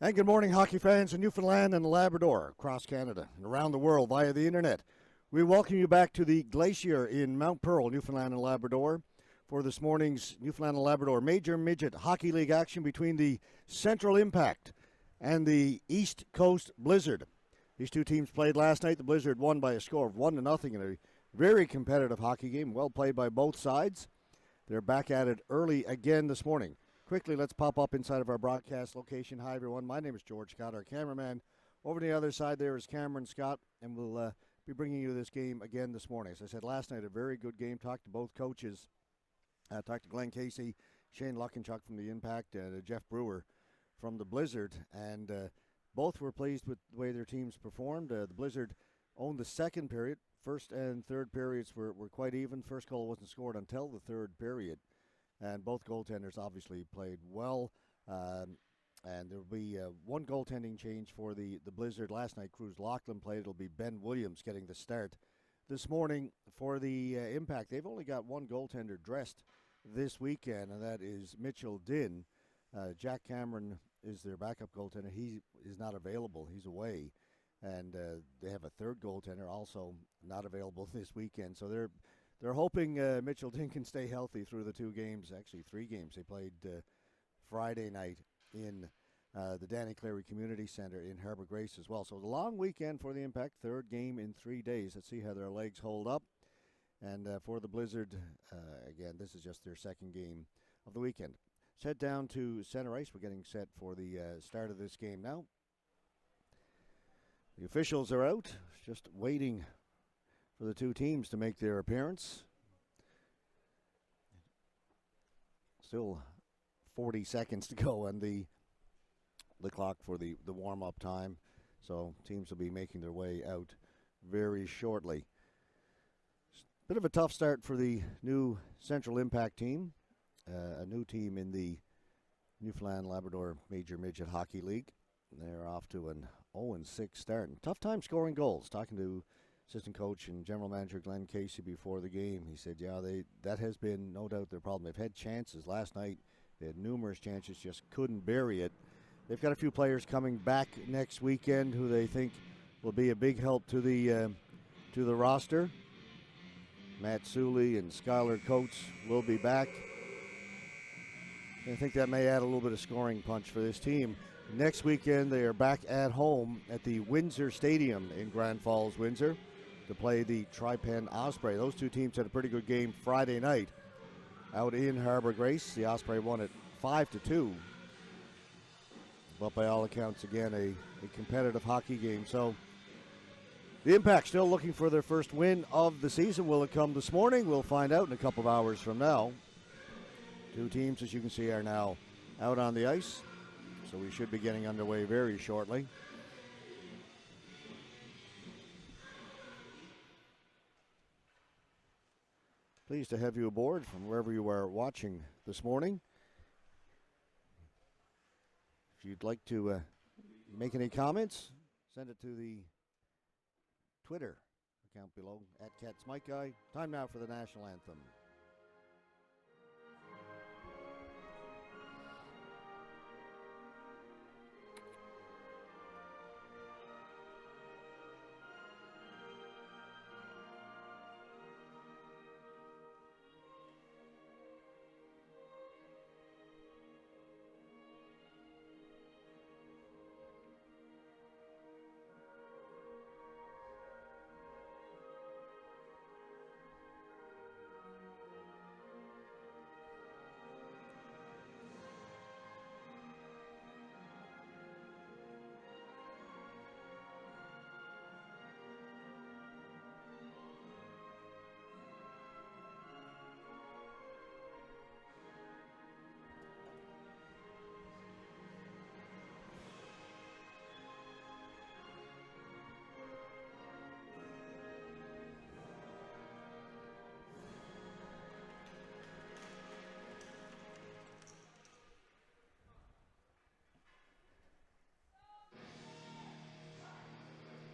And good morning, hockey fans in Newfoundland and Labrador, across Canada, and around the world via the internet. We welcome you back to the Glacier in Mount Pearl, Newfoundland and Labrador, for this morning's Newfoundland and Labrador Major Midget Hockey League action between the Central Impact and the East Coast Blizzard. These two teams played last night. The Blizzard won by a score of 1-0 in a very competitive hockey game, well played by both sides. They're back at it early again this morning. Quickly, let's pop up inside of our broadcast location. Hi, everyone. My name is George Scott, our cameraman. Over on the other side there is Cameron Scott, and we'll be bringing you this game again this morning. As I said last night, a very good game. Talked to both coaches. Talked to Glenn Casey, Shane Luckenchuk from the Impact, and Jeff Brewer from the Blizzard. And both were pleased with the way their teams performed. The Blizzard owned the second period. First and third periods were quite even. First goal wasn't scored until the third period. And both goaltenders obviously played well. And there will be one goaltending change for the Blizzard. Last night, Cruz Lachlan played. It'll be Ben Williams getting the start. This morning, for the Impact, they've only got one goaltender dressed this weekend, and that is Mitchell Dinn. Jack Cameron is their backup goaltender. He is not available. He's away. And they have a third goaltender also not available this weekend. So they're hoping Mitchell Dinn can stay healthy through the two games, actually 3 games. They played Friday night in the Danny Cleary Community Center in Harbour Grace as well. So the long weekend for the Impact, third game in 3 days. Let's see how their legs hold up. And for the Blizzard, again, this is just their second game of the weekend. Let's head down to center ice. We're getting set for the start of this game now. The officials are out, just waiting for the two teams to make their appearance. Still 40 seconds to go on the clock for the warm-up time. So teams will be making their way out very shortly. Bit of a tough start for the new Central Impact team, a new team in the Newfoundland Labrador Major Midget Hockey League. They're off to an 0-6 start. Tough time scoring goals. Talking to assistant coach and general manager Glenn Casey before the game, he said, yeah, that has been no doubt their problem. They've had chances. Last night they had numerous chances, just couldn't bury it. They've got a few players coming back next weekend who they think will be a big help to the roster. Matt Suley and Skylar Coates will be back. I think that may add a little bit of scoring punch for this team. Next weekend, they are back at home at the Windsor Stadium in Grand Falls, Windsor, to play the Tri-Pen Osprey. Those two teams had a pretty good game Friday night out in Harbour Grace. The Osprey won it 5-2. But by all accounts, again, a competitive hockey game. So the Impact still looking for their first win of the season. Will it come this morning? We'll find out in a couple of hours from now. Two teams, as you can see, are now out on the ice. So we should be getting underway very shortly. Pleased to have you aboard from wherever you are watching this morning. If you'd like to make any comments, send it to the Twitter account below, @CatsMikeGuy. Time now for the national anthem.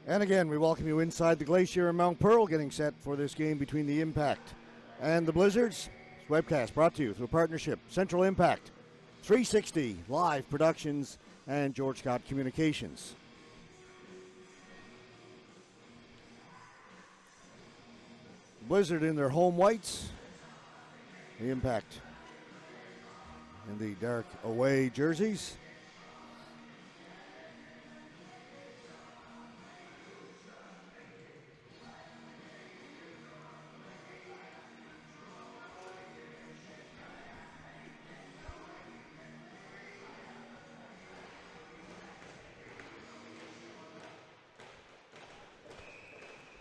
And again, we welcome you inside the Glacier in Mount Pearl, getting set for this game between the Impact and the Blizzards. This webcast brought to you through a partnership, Central Impact, 360 Live Productions, and George Scott Communications. Blizzard in their home whites. The Impact in the dark away jerseys.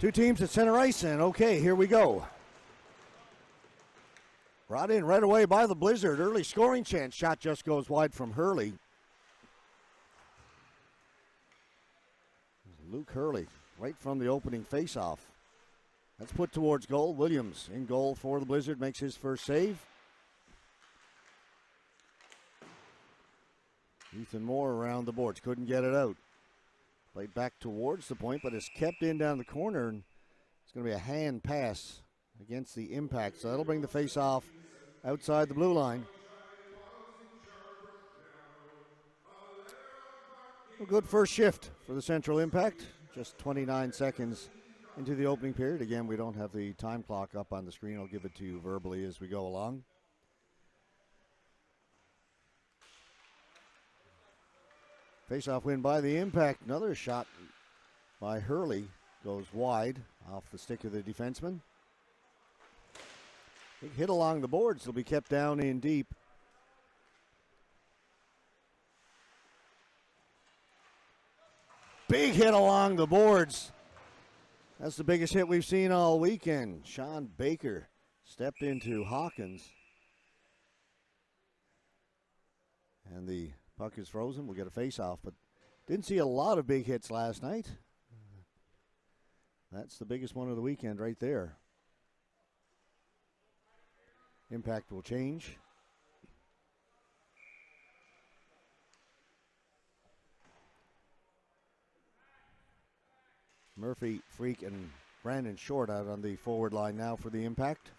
Two teams at center ice, and okay, here we go. Brought in right away by the Blizzard. Early scoring chance. Shot just goes wide from Hurley. Luke Hurley, right from the opening faceoff. That's put towards goal. Williams in goal for the Blizzard, makes his first save. Ethan Moore around the boards, couldn't get it out. Played back towards the point, but it's kept in down the corner, and it's going to be a hand pass against the Impact. So that'll bring the face-off outside the blue line. A good first shift for the Central Impact. Just 29 seconds into the opening period. Again, we don't have the time clock up on the screen. I'll give it to you verbally as we go along. Face-off win by the Impact. Another shot by Hurley goes wide off the stick of the defenseman. Big hit along the boards. It'll be kept down in deep. Big hit along the boards. That's the biggest hit we've seen all weekend. Sean Baker stepped into Hawkins. And the puck is frozen. We'll get a face-off, but didn't see a lot of big hits last night. That's the biggest one of the weekend right there. Impact will change. Murphy, Freak, and Brandon Short out on the forward line now for the Impact.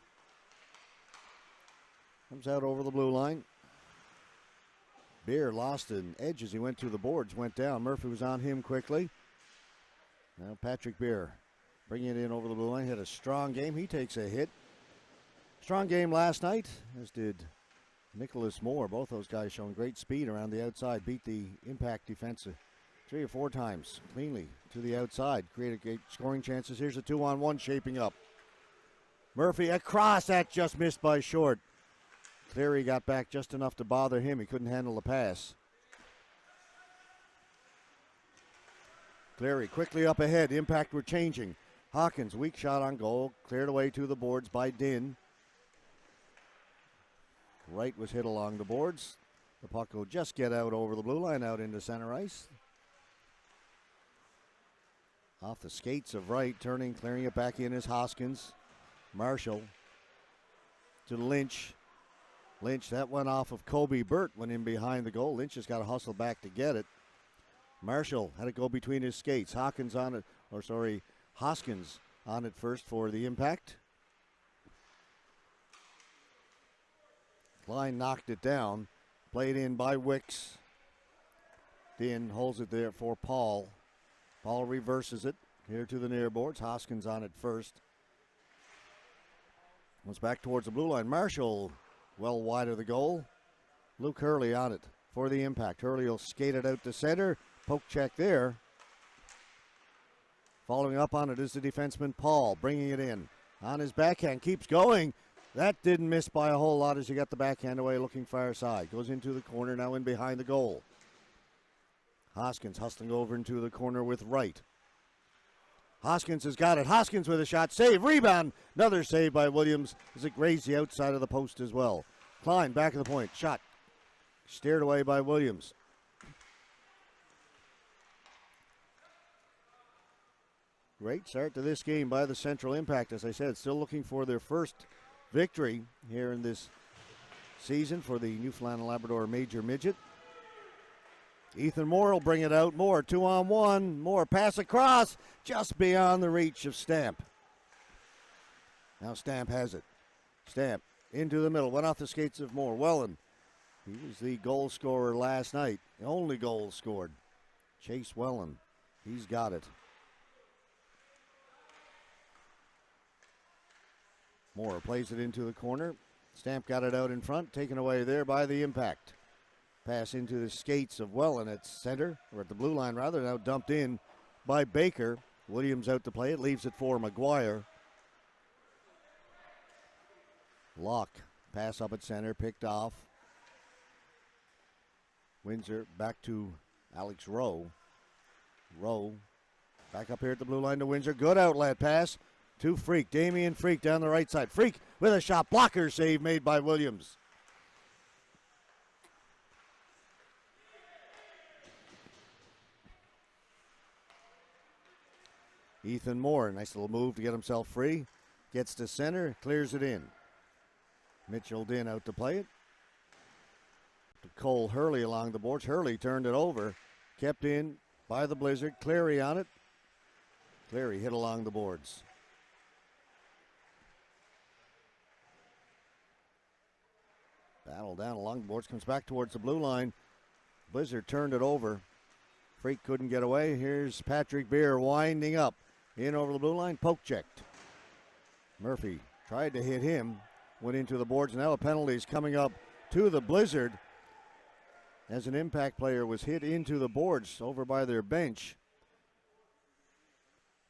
Comes out over the blue line. Beer lost an edge as he went to the boards, went down. Murphy was on him quickly. Now Patrick Beer bringing it in over the blue line. Had a strong game. He takes a hit. Strong game last night, as did Nicholas Moore. Both those guys showing great speed around the outside. Beat the Impact defense 3 or 4 times cleanly to the outside. Created great scoring chances. Here's a 2-on-1 shaping up. Murphy across. That just missed by Short. Cleary got back just enough to bother him. He couldn't handle the pass. Cleary quickly up ahead. Impact were changing. Hawkins, weak shot on goal. Cleared away to the boards by Din. Wright was hit along the boards. The puck will just get out over the blue line, out into center ice. Off the skates of Wright, turning, clearing it back in is Hoskins. Marshall to Lynch. Lynch, that went off of Kobe Burt, went in behind the goal. Lynch has got to hustle back to get it. Marshall had it go between his skates. Hoskins on it first for the Impact. Klein knocked it down. Played in by Wicks. Din holds it there for Paul. Paul reverses it here to the near boards. Hoskins on it first. Comes back towards the blue line. Marshall well wide of the goal. Luke Hurley on it for the Impact. Hurley will skate it out to center. Poke check there. Following up on it is the defenseman Paul, bringing it in. On his backhand, keeps going. That didn't miss by a whole lot as he got the backhand away, looking far side. Goes into the corner, now in behind the goal. Hoskins hustling over into the corner with Wright. Hoskins has got it. Hoskins with a shot. Save. Rebound. Another save by Williams as it grazed the outside of the post as well. Klein back of the point. Shot. Steered away by Williams. Great start to this game by the Central Impact. As I said, still looking for their first victory here in this season for the Newfoundland and Labrador Major Midget. Ethan Moore will bring it out. Moore 2-on-1. Moore pass across just beyond the reach of Stamp. Now Stamp has it. Stamp into the middle. Went off the skates of Moore. Wellen He was the goal scorer last night. The only goal scored. Chase Wellen. He's got it. Moore plays it into the corner. Stamp got it out in front, taken away there by the Impact. Pass into the skates of Wellen at center, or at the blue line rather, now dumped in by Baker. Williams out to play it, leaves it for McGuire. Locke, pass up at center, picked off. Windsor back to Alex Rowe. Rowe back up here at the blue line to Windsor. Good outlet pass to Freak. Damian Freak down the right side. Freak with a shot blocker save made by Williams. Ethan Moore, nice little move to get himself free. Gets to center, clears it in. Mitchell Dinn out to play it. To Cole Hurley along the boards. Hurley turned it over. Kept in by the Blizzard. Cleary on it. Cleary hit along the boards. Battle down along the boards. Comes back towards the blue line. Blizzard turned it over. Freak couldn't get away. Here's Patrick Beer winding up. In over the blue line. Poke checked. Murphy tried to hit him. Went into the boards. Now a penalty is coming up to the Blizzard. As an Impact player was hit into the boards over by their bench.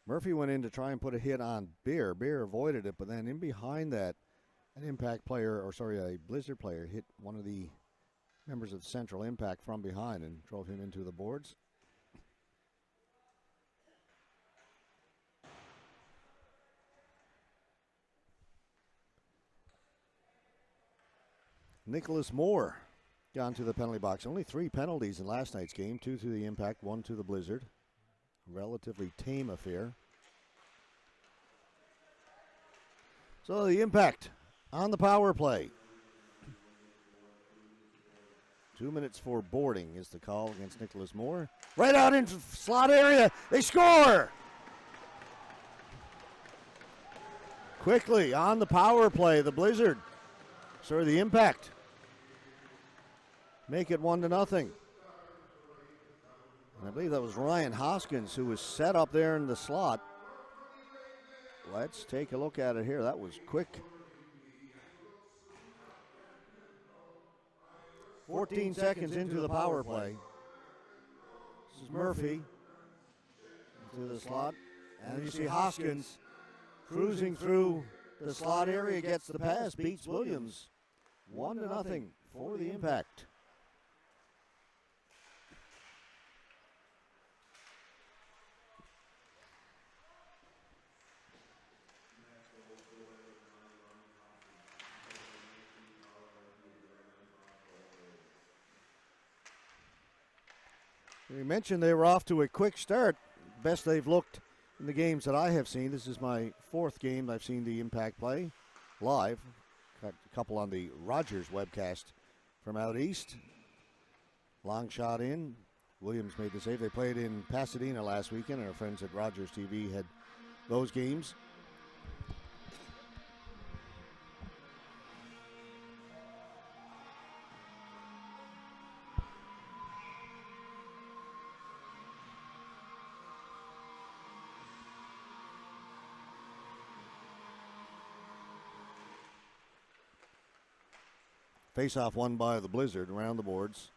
Murphy went in to try and put a hit on Beer. Beer avoided it, but then in behind that, an Impact player, a Blizzard player, hit one of the members of Central Impact from behind and drove him into the boards. Nicholas Moore gone to the penalty box. Only 3 penalties in last night's game. 2 to the Impact, 1 to the Blizzard. Relatively tame affair. So the Impact on the power play. 2 minutes for boarding is the call against Nicholas Moore. Right out into slot area. They score! Quickly on the power play, the Impact make it 1-0. And I believe that was Ryan Hoskins who was set up there in the slot. Let's take a look at it here. That was quick. 14 seconds into the power play. This is Murphy into the slot. And you see Hoskins cruising through the slot area, gets the pass, beats Williams. 1-0 for the Impact. We mentioned they were off to a quick start. Best they've looked in the games that I have seen. This is my 4th game I've seen the Impact play live. Got a couple on the Rogers webcast from out east. Long shot in. Williams made the save. They played in Pasadena last weekend, and our friends at Rogers TV had those games. Face-off won by the Blizzard around the boards.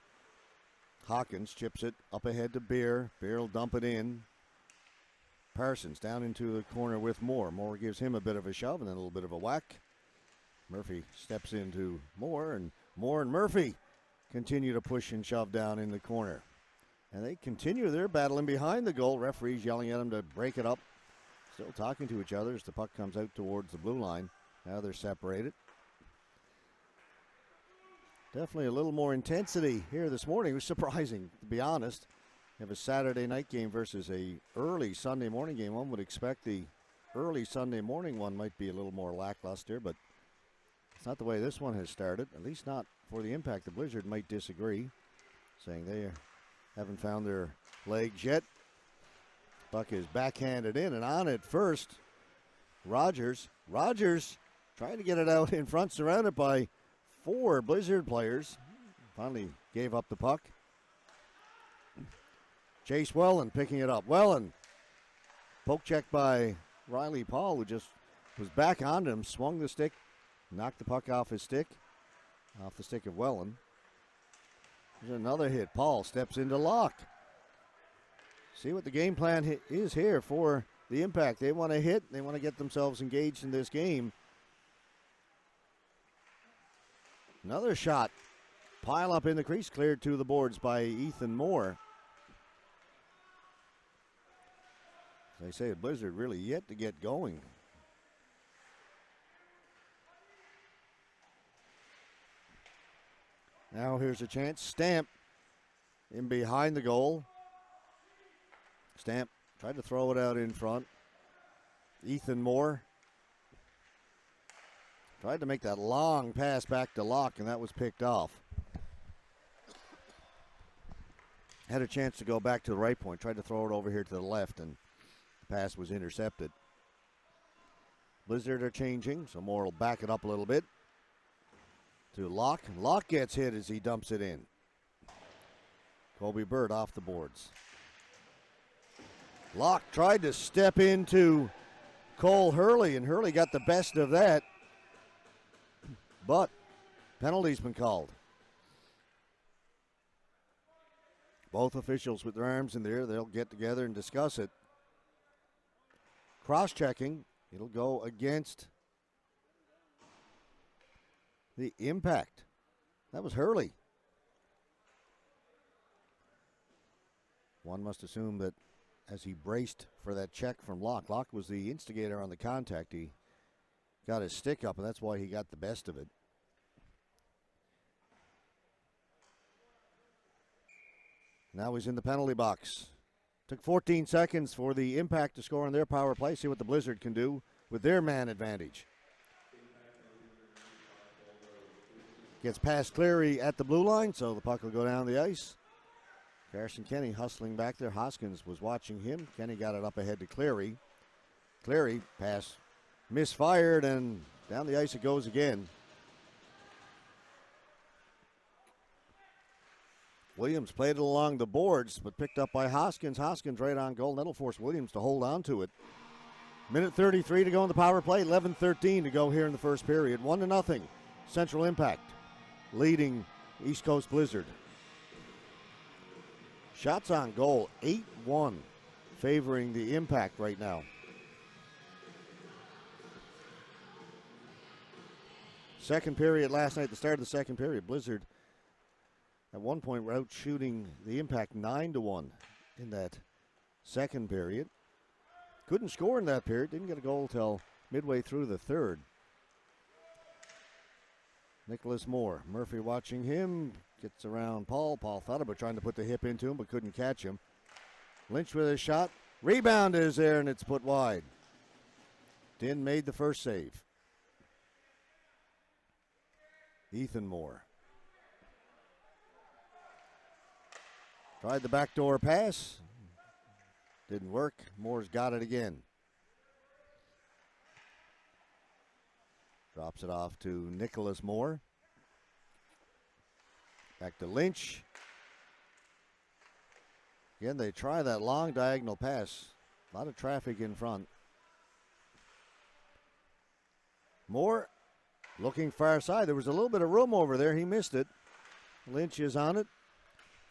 Hawkins chips it up ahead to Beer. Beer will dump it in. Parsons down into the corner with Moore. Moore gives him a bit of a shove and then a little bit of a whack. Murphy steps into Moore and Murphy continue to push and shove down in the corner. And they continue their battle in behind the goal. Referees yelling at them to break it up. Still talking to each other as the puck comes out towards the blue line. Now they're separated. Definitely a little more intensity here this morning. It was surprising, to be honest. You have a Saturday night game versus a early Sunday morning game. One would expect the early Sunday morning one might be a little more lackluster, but it's not the way this one has started, at least not for the Impact. The Blizzard might disagree, saying they haven't found their legs yet. Puck is backhanded in and on it first. Rogers trying to get it out in front, surrounded by 4 Blizzard players. finally gave up the puck. Chase Welland picking it up. Welland, poke check by Riley Paul, who just was back on him, swung the stick, knocked the puck off his stick, off the stick of Welland. There's another hit. Paul steps into lock. See what the game plan is here for the Impact. They want to hit. They want to get themselves engaged in this game. Another shot. Pile up in the crease, cleared to the boards by Ethan Moore. As I say, Blizzard really yet to get going. Now here's a chance. Stamp in behind the goal. Stamp tried to throw it out in front. Ethan Moore tried to make that long pass back to Locke, and that was picked off. Had a chance to go back to the right point. Tried to throw it over here to the left, and the pass was intercepted. Blizzard are changing, so Moore will back it up a little bit to Locke. Locke gets hit as he dumps it in. Colby Bird off the boards. Locke tried to step into Cole Hurley, and Hurley got the best of that. But penalty's been called. Both officials with their arms in the air, they'll get together and discuss it. Cross-checking, it'll go against the Impact. That was Hurley. One must assume that as he braced for that check from Locke, Locke was the instigator on the contact. He got his stick up, and that's why he got the best of it. Now he's in the penalty box. Took 14 seconds for the Impact to score on their power play. See what the Blizzard can do with their man advantage. Gets past Cleary at the blue line, so the puck will go down the ice. Carson Kenny hustling back there. Hoskins was watching him. Kenny got it up ahead to Cleary. Cleary pass misfired, and down the ice it goes again. Williams played it along the boards, but picked up by Hoskins. Hoskins right on goal. That'll force Williams to hold on to it. Minute 33 to go in the power play. 11-13 to go here in the first period. 1-0. Central Impact leading East Coast Blizzard. Shots on goal, 8-1, favoring the Impact right now. Second period last night, the start of the second period, Blizzard at one point were out shooting the Impact 9-1 in that second period. Couldn't score in that period, didn't get a goal till midway through the third. Nicholas Moore, Murphy watching him, gets around Paul. Paul thought about trying to put the hip into him, but couldn't catch him. Lynch with a shot. Rebound is there, and it's put wide. Din made the first save. Ethan Moore. Tried the backdoor pass. Didn't work. Moore's got it again. Drops it off to Nicholas Moore. Back to Lynch. Again, they try that long diagonal pass. A lot of traffic in front. Moore looking far side. There was a little bit of room over there. He missed it. Lynch is on it.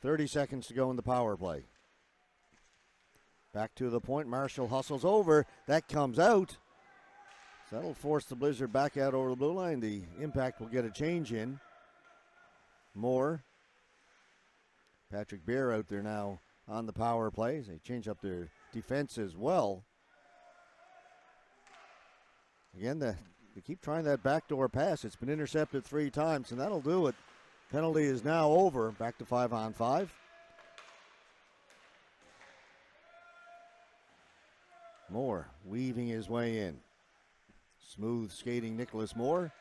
30 seconds to go in the power play. Back to the point. Marshall hustles over. That comes out. So that'll force the Blizzard back out over the blue line. The Impact will get a change in. Moore. Patrick Beer out there now on the power play. They change up their defense as well. Again, they keep trying that backdoor pass. It's been intercepted 3 times, and that'll do it. Penalty is now over. Back to 5-on-5. Moore weaving his way in. Smooth skating Nicholas Moore.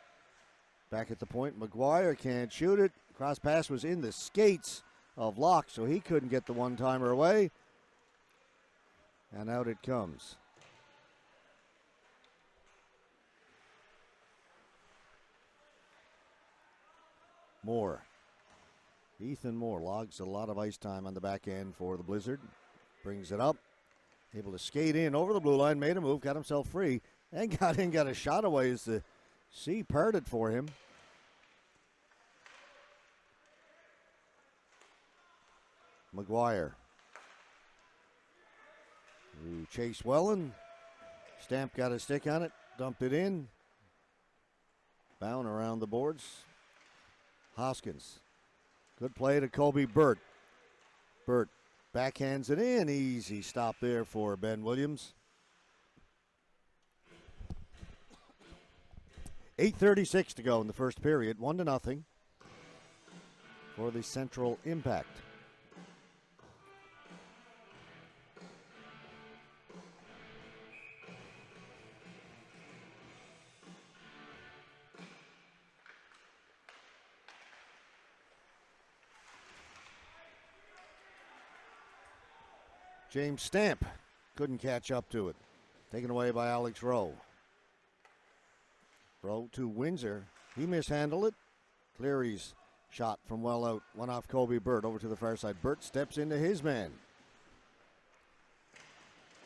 Back at the point, McGuire can't shoot it. Cross pass was in the skates of Locke, so he couldn't get the one-timer away. And out it comes. Moore Ethan Moore logs a lot of ice time on the back end for the Blizzard. Brings it up. Able to skate in over the blue line, made a move, got himself free, and got a shot away as the sea parted for him. McGuire. To Chase Wellen. Stamp got a stick on it, dumped it in. Bound around the boards. Hoskins. Good play to Colby Burt. Burt backhands it in. Easy stop there for Ben Williams. 8:36 to go in the first period. 1-0 for the Central Impact. James Stamp couldn't catch up to it. Taken away by Alex Rowe. Rowe to Windsor. He mishandled it. Cleary's shot from well out. Went off Colby Burt over to the far side. Burt steps into his man.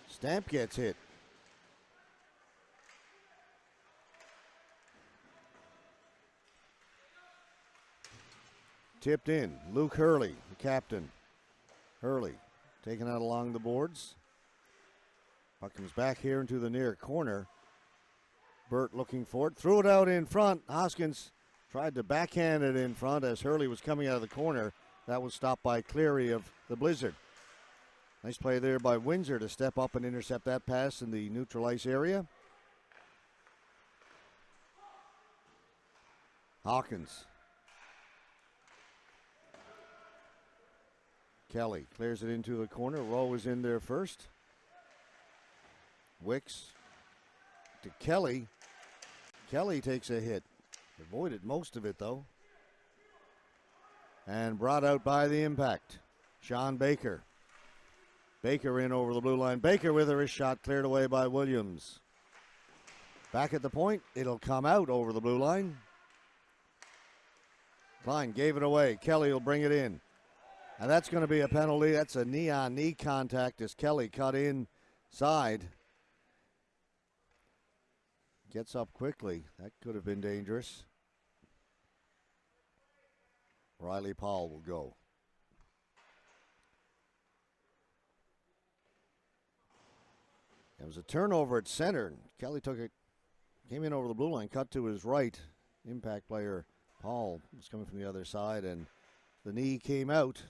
Stamp gets hit. Tipped in. Luke Hurley, the captain. Hurley taken out along the boards. Puck comes back here into the near corner. Burt looking for it. Threw it out in front. Hoskins tried to backhand it in front as Hurley was coming out of the corner. That was stopped by Cleary of the Blizzard. Nice play there by Windsor to step up and intercept that pass in the neutral ice area. Hawkins. Kelly clears it into the corner. Rowe is in there first. Wicks to Kelly. Kelly takes a hit. Avoided most of it, though. And brought out by the Impact. Sean Baker. Baker in over the blue line. Baker with a wrist shot cleared away by Williams. Back at the point. It'll come out over the blue line. Klein gave it away. Kelly will bring it in. And that's going to be a penalty. That's a knee-on-knee contact as Kelly cut inside. Gets up quickly. That could have been dangerous. Riley Paul will go. It was a turnover at center. Kelly took it, came in over the blue line, cut to his right. Impact player Paul was coming from the other side, and the knee came out.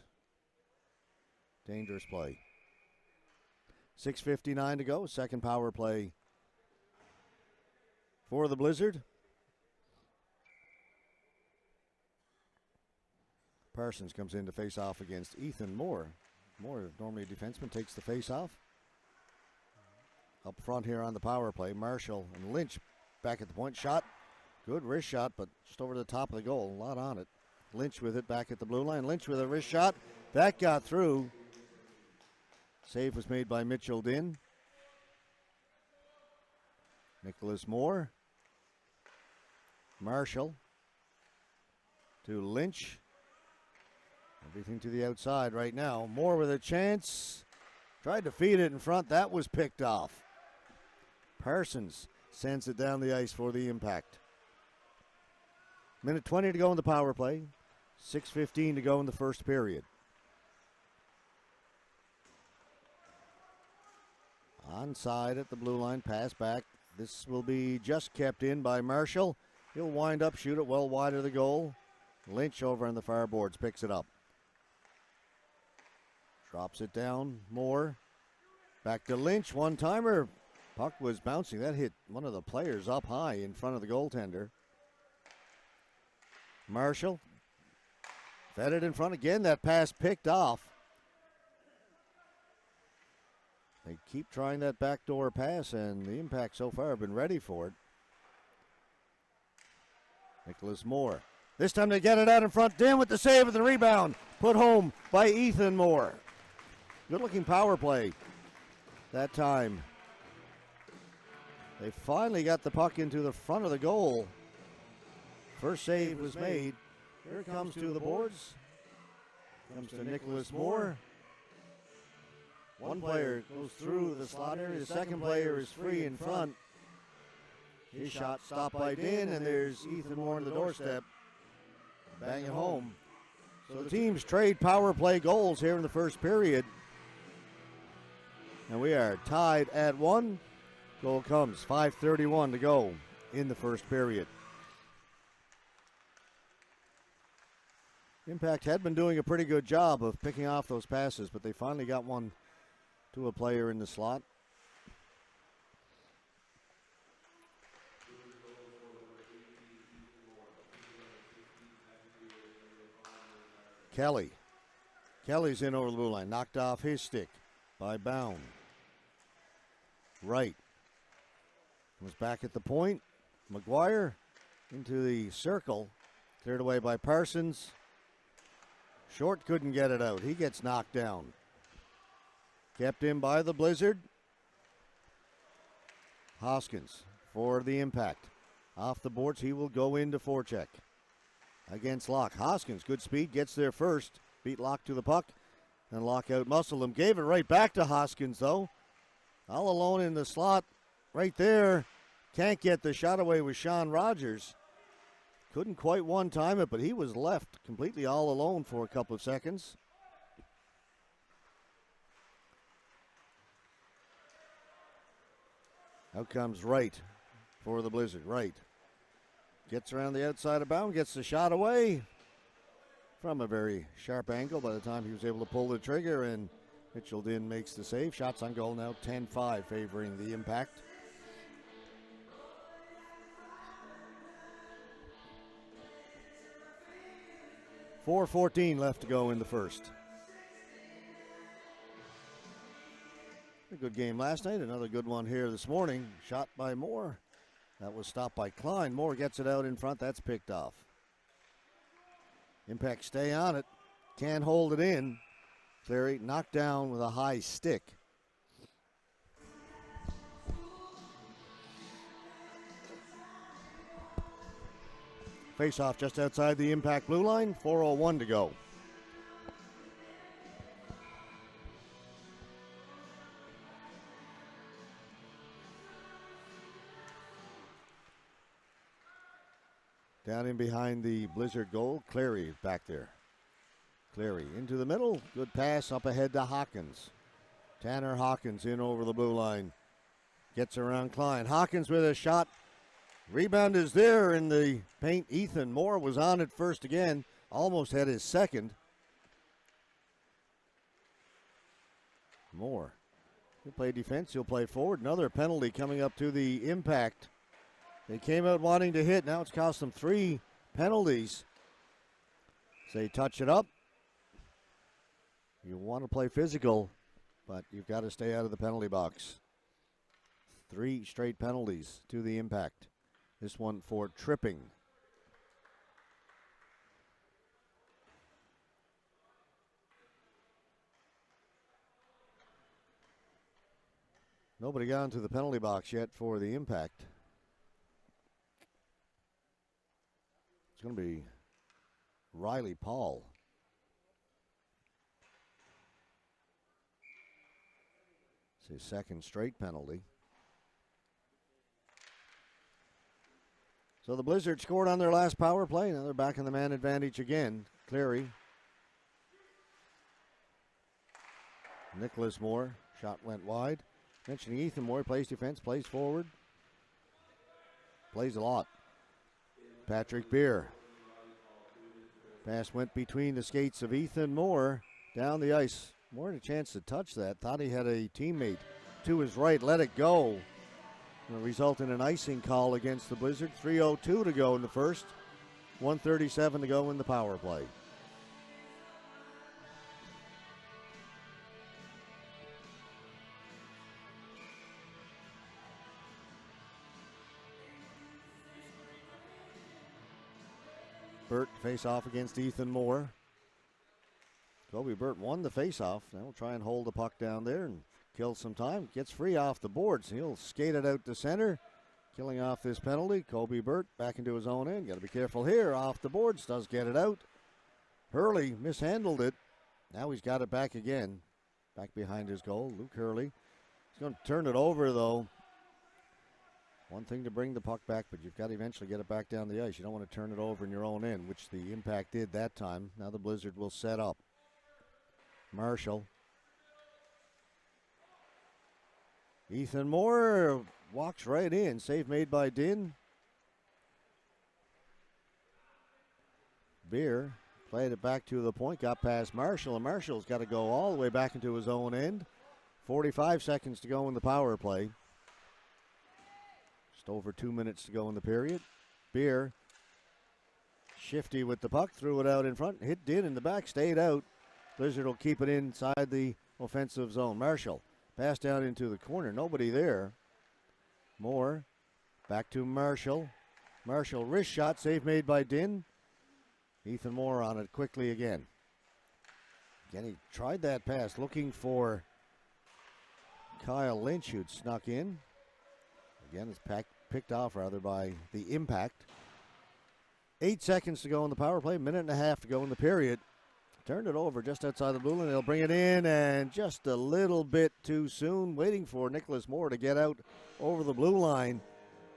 Dangerous play. 6:59 to go. Second power play for the Blizzard. Parsons comes in to face off against Ethan Moore. Moore, normally a defenseman, takes the face off. Up front here on the power play, Marshall and Lynch back at the point. Shot. Good wrist shot, but just over the top of the goal. A lot on it. Lynch with it back at the blue line. Lynch with a wrist shot. That got through. Save was made by Mitchell Dinn. Nicholas Moore. Marshall. To Lynch. Everything to the outside right now. Moore with a chance. Tried to feed it in front. That was picked off. Parsons sends it down the ice for the Impact. Minute 20 to go in the power play. 6:15 to go in the first period. Onside at the blue line, pass back. This will be just kept in by Marshall. He'll wind up, shoot it well wide of the goal. Lynch over on the far boards, picks it up. Drops it down, Moore. Back to Lynch, one-timer. Puck was bouncing. That hit one of the players up high in front of the goaltender. Marshall. Fed it in front again. That pass picked off. They keep trying that backdoor pass, and the Impact so far have been ready for it. Nicholas Moore. This time they get it out in front. Dinn with the save and the rebound. Put home by Ethan Moore. Good-looking power play that time. They finally got the puck into the front of the goal. First save was made. Here it comes to the boards. Comes to Nicholas Moore. One player goes through the slot area. The second player is free in front. His shot stopped by Din, and there's Ethan Moore on the doorstep. Bang it home. So the teams trade power play goals here in the first period. And we are tied at 1. Goal comes. 5:31 to go in the first period. Impact had been doing a pretty good job of picking off those passes, but they finally got one to a player in the slot. Kelly. Kelly's in over the blue line. Knocked off his stick by Bound. Wright was back at the point. McGuire into the circle. Cleared away by Parsons. Short couldn't get it out. He gets knocked down. Kept in by the Blizzard. Hoskins for the Impact. Off the boards, he will go into forecheck. Against Locke. Hoskins, good speed, gets there first. Beat Locke to the puck. And Locke out muscled him. Gave it right back to Hoskins, though. All alone in the slot right there. Can't get the shot away with Sean Rogers. Couldn't quite one-time it, but he was left completely all alone for a couple of seconds. Out comes Wright for the Blizzard. Wright gets around the outside of bound, gets the shot away from a very sharp angle by the time he was able to pull the trigger, and Mitchell Din makes the save. Shots on goal now 10-5 favoring the Impact. .4:14 left to go in the first. A good game last night, another good one here this morning. Shot by Moore. That was stopped by Klein. Moore gets it out in front. That's picked off. Impact stay on it. Can't hold it in. Clary knocked down with a high stick. Face-off just outside the Impact blue line. 4:01 to go. Down in behind the Blizzard goal, Clary back there. Clary into the middle. Good pass up ahead to Hawkins. Tanner Hawkins in over the blue line. Gets around Klein. Hawkins with a shot. Rebound is there in the paint. Ethan Moore was on it first again. Almost had his second. Moore. He'll play defense. He'll play forward. Another penalty coming up to the Impact. They came out wanting to hit. Now it's cost them 3 penalties. So they touch it up. You want to play physical, but you've got to stay out of the penalty box. 3 straight penalties to the Impact. This one for tripping. Nobody got into the penalty box yet for the Impact. It's going to be Riley Paul. It's his second straight penalty. So the Blizzard scored on their last power play. Now they're back in the man advantage again. Cleary. Nicholas Moore. Shot went wide. Mentioning Ethan Moore. Plays defense. Plays forward. Plays a lot. Patrick Beer. Pass went between the skates of Ethan Moore. Down the ice. Moore had a chance to touch that. Thought he had a teammate to his right. Let it go. Will result in an icing call against the Blizzard. 3:02 to go in the first. 1:37 to go in the power play. Burt face off against Ethan Moore. Kobe Burt won the face off. Now we'll try and hold the puck down there and kill some time. Gets free off the boards. He'll skate it out to center. Killing off this penalty. Kobe Burt back into his own end. Got to be careful here. Off the boards. Does get it out. Hurley mishandled it. Now he's got it back again. Back behind his goal. Luke Hurley. He's going to turn it over, though. One thing to bring the puck back, but you've got to eventually get it back down the ice. You don't want to turn it over in your own end, which the Impact did that time. Now the Blizzard will set up. Marshall. Ethan Moore walks right in. Save made by Din. Beer played it back to the point, got past Marshall, and Marshall's got to go all the way back into his own end. 45 seconds to go in the power play. Just over 2 minutes to go in the period. Beer, shifty with the puck, threw it out in front, hit Din in the back, stayed out. Blizzard will keep it inside the offensive zone. Marshall, pass down into the corner, nobody there. Moore, back to Marshall. Marshall, wrist shot, save made by Din. Ethan Moore on it quickly again. Again, he tried that pass, looking for Kyle Lynch, who'd snuck in. Again, it's picked off rather by the Impact. 8 seconds to go in the power play, minute and a half to go in the period. Turned it over just outside the blue line. They'll bring it in, and just a little bit too soon, waiting for Nicholas Moore to get out over the blue line.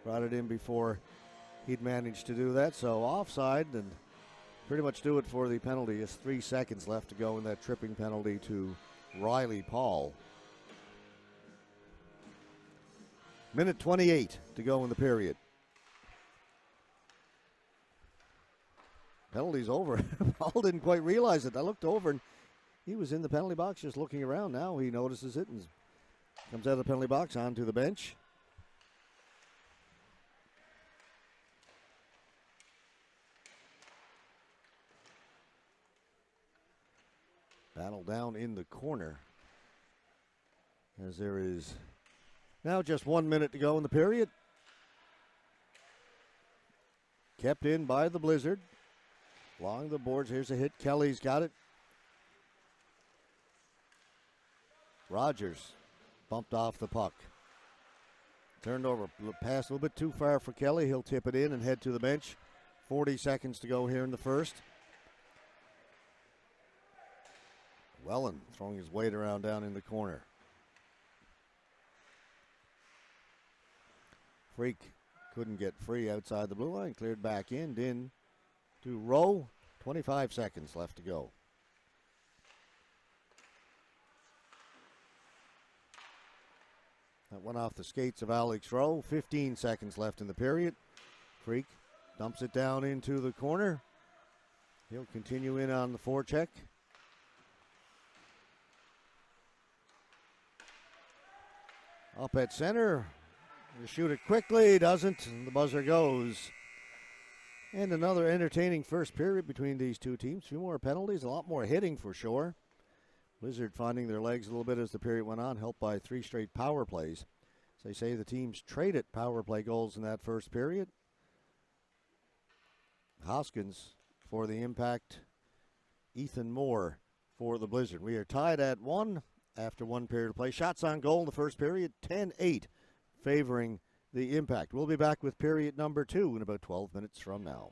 Brought it in before he'd managed to do that, so offside, and pretty much do it for the penalty. Just 3 seconds left to go in that tripping penalty to Riley Paul. Minute 28 to go in the period. Penalty's over. Paul didn't quite realize it. I looked over, and he was in the penalty box just looking around. Now he notices it and comes out of the penalty box onto the bench. Battle down in the corner, as there is now just 1 minute to go in the period. Kept in by the Blizzard. Along the boards, here's a hit. Kelly's got it. Rogers bumped off the puck. Turned over, pass a little bit too far for Kelly. He'll tip it in and head to the bench. 40 seconds to go here in the first. Wellen throwing his weight around down in the corner. Freak couldn't get free outside the blue line. Cleared back in. Din to Rowe. 25 seconds left to go. That went off the skates of Alex Rowe. 15 seconds left in the period. Freak dumps it down into the corner. He'll continue in on the forecheck. Up at center. He'll shoot it quickly. Doesn't. And the buzzer goes. And another entertaining first period between these two teams. A few more penalties. A lot more hitting for sure. Blizzard finding their legs a little bit as the period went on, helped by 3 straight power plays. As they say, the teams traded power play goals in that first period. Hoskins for the Impact. Ethan Moore for the Blizzard. We are tied at 1 after 1 period of play. Shots on goal in the first period, 10-8 favoring the Impact. We'll be back with period number 2 in about 12 minutes from now.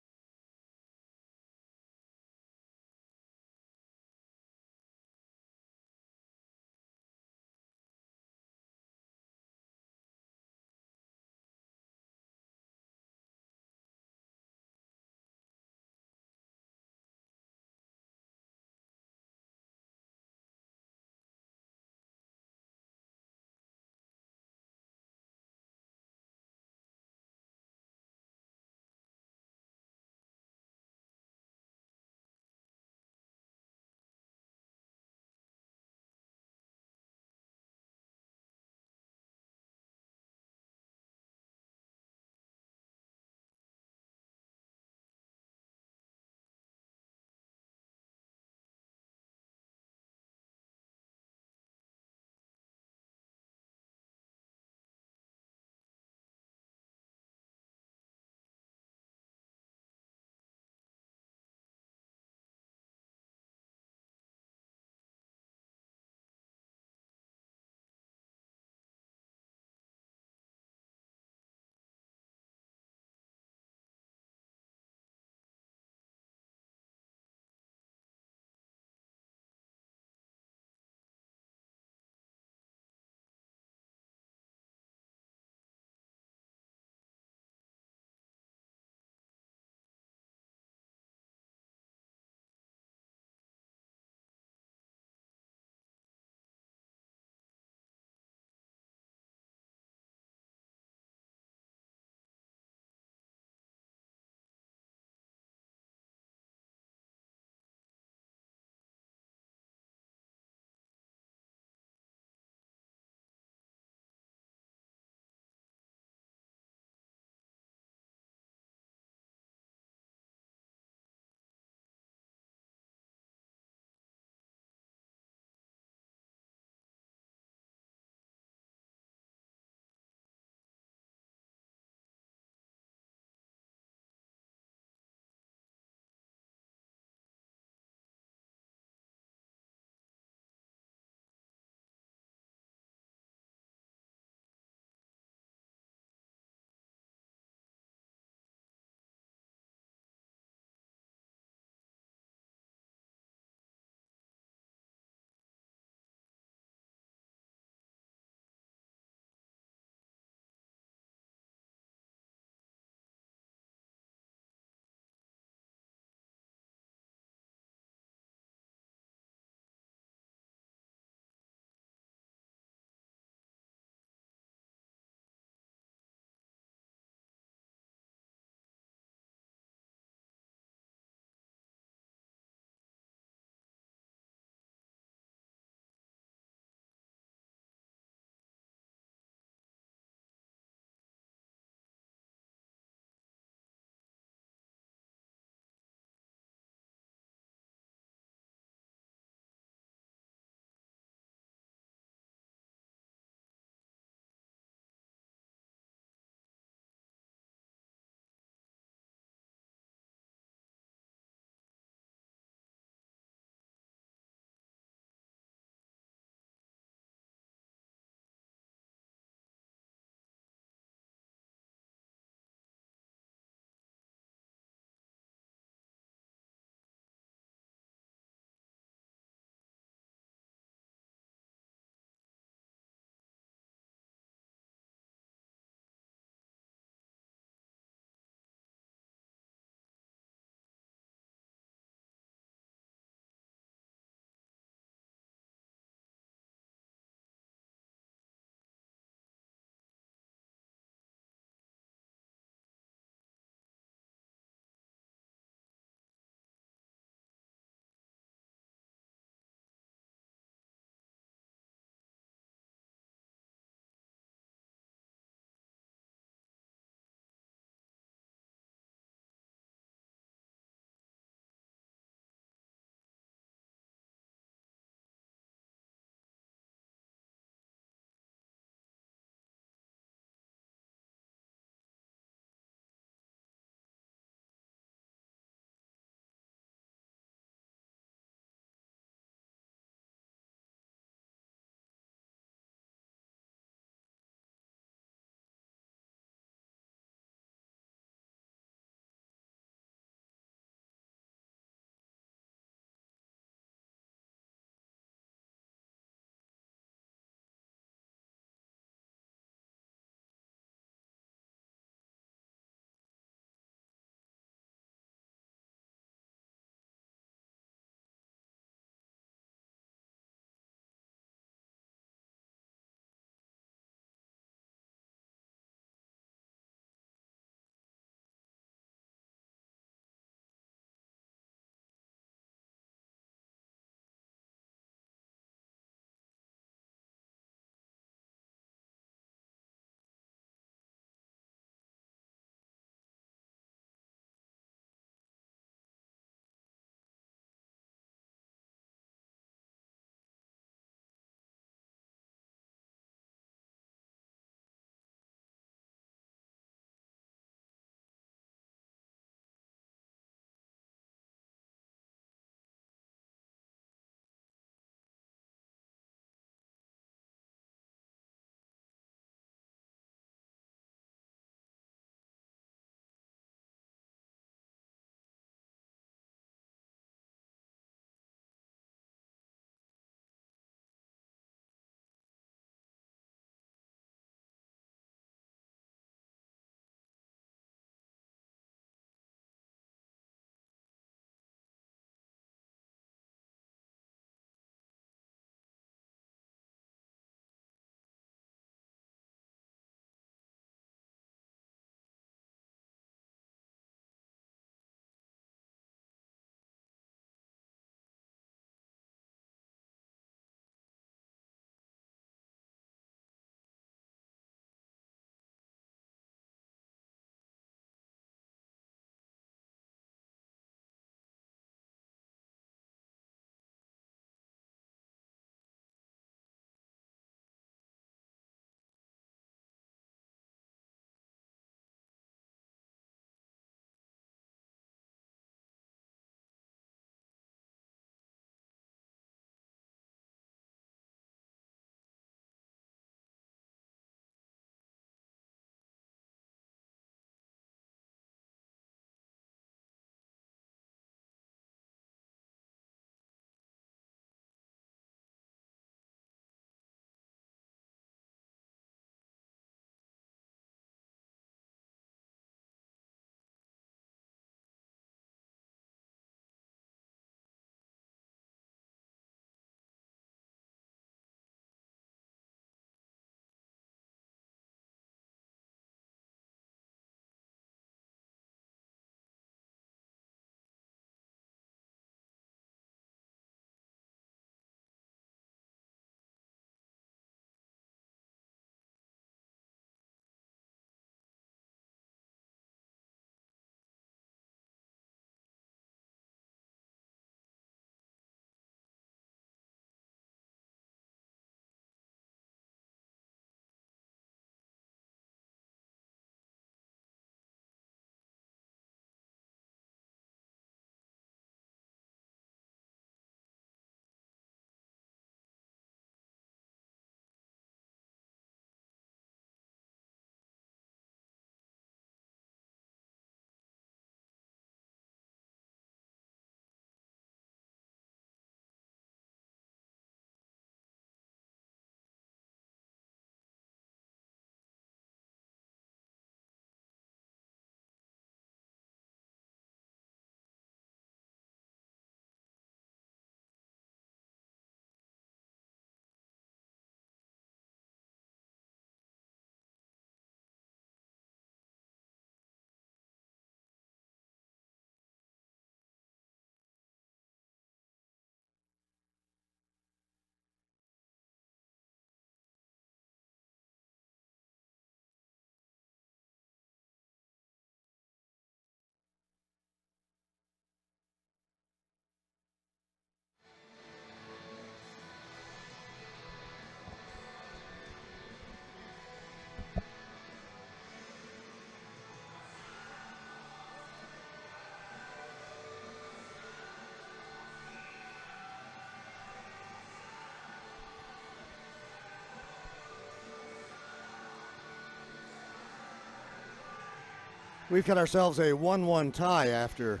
We've got ourselves a 1-1 tie after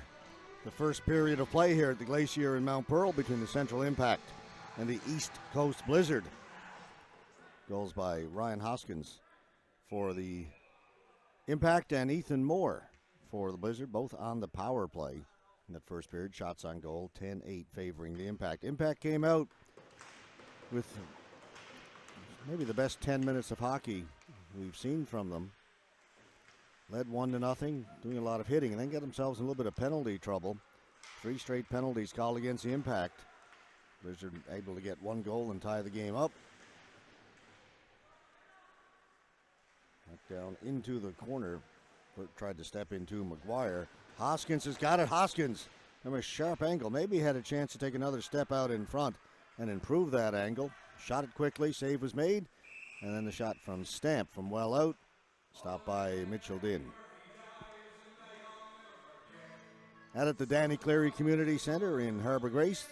the first period of play here at the Glacier in Mount Pearl between the Central Impact and the East Coast Blizzard. Goals by Ryan Hoskins for the Impact and Ethan Moore for the Blizzard, both on the power play in that first period. Shots on goal, 10-8 favoring the Impact. Impact came out with maybe the best 10 minutes of hockey we've seen from them. Led 1-0, doing a lot of hitting, and then get themselves in a little bit of penalty trouble. 3 straight penalties called against the Impact. Blizzard able to get 1 goal and tie the game up. Down into the corner. Tried to step into McGuire. Hoskins has got it. Hoskins from a sharp angle. Maybe had a chance to take another step out in front and improve that angle. Shot it quickly. Save was made. And then the shot from Stamp from well out. Stopped by Mitchell Din. Out at the Danny Cleary Community Center in Harbour Grace,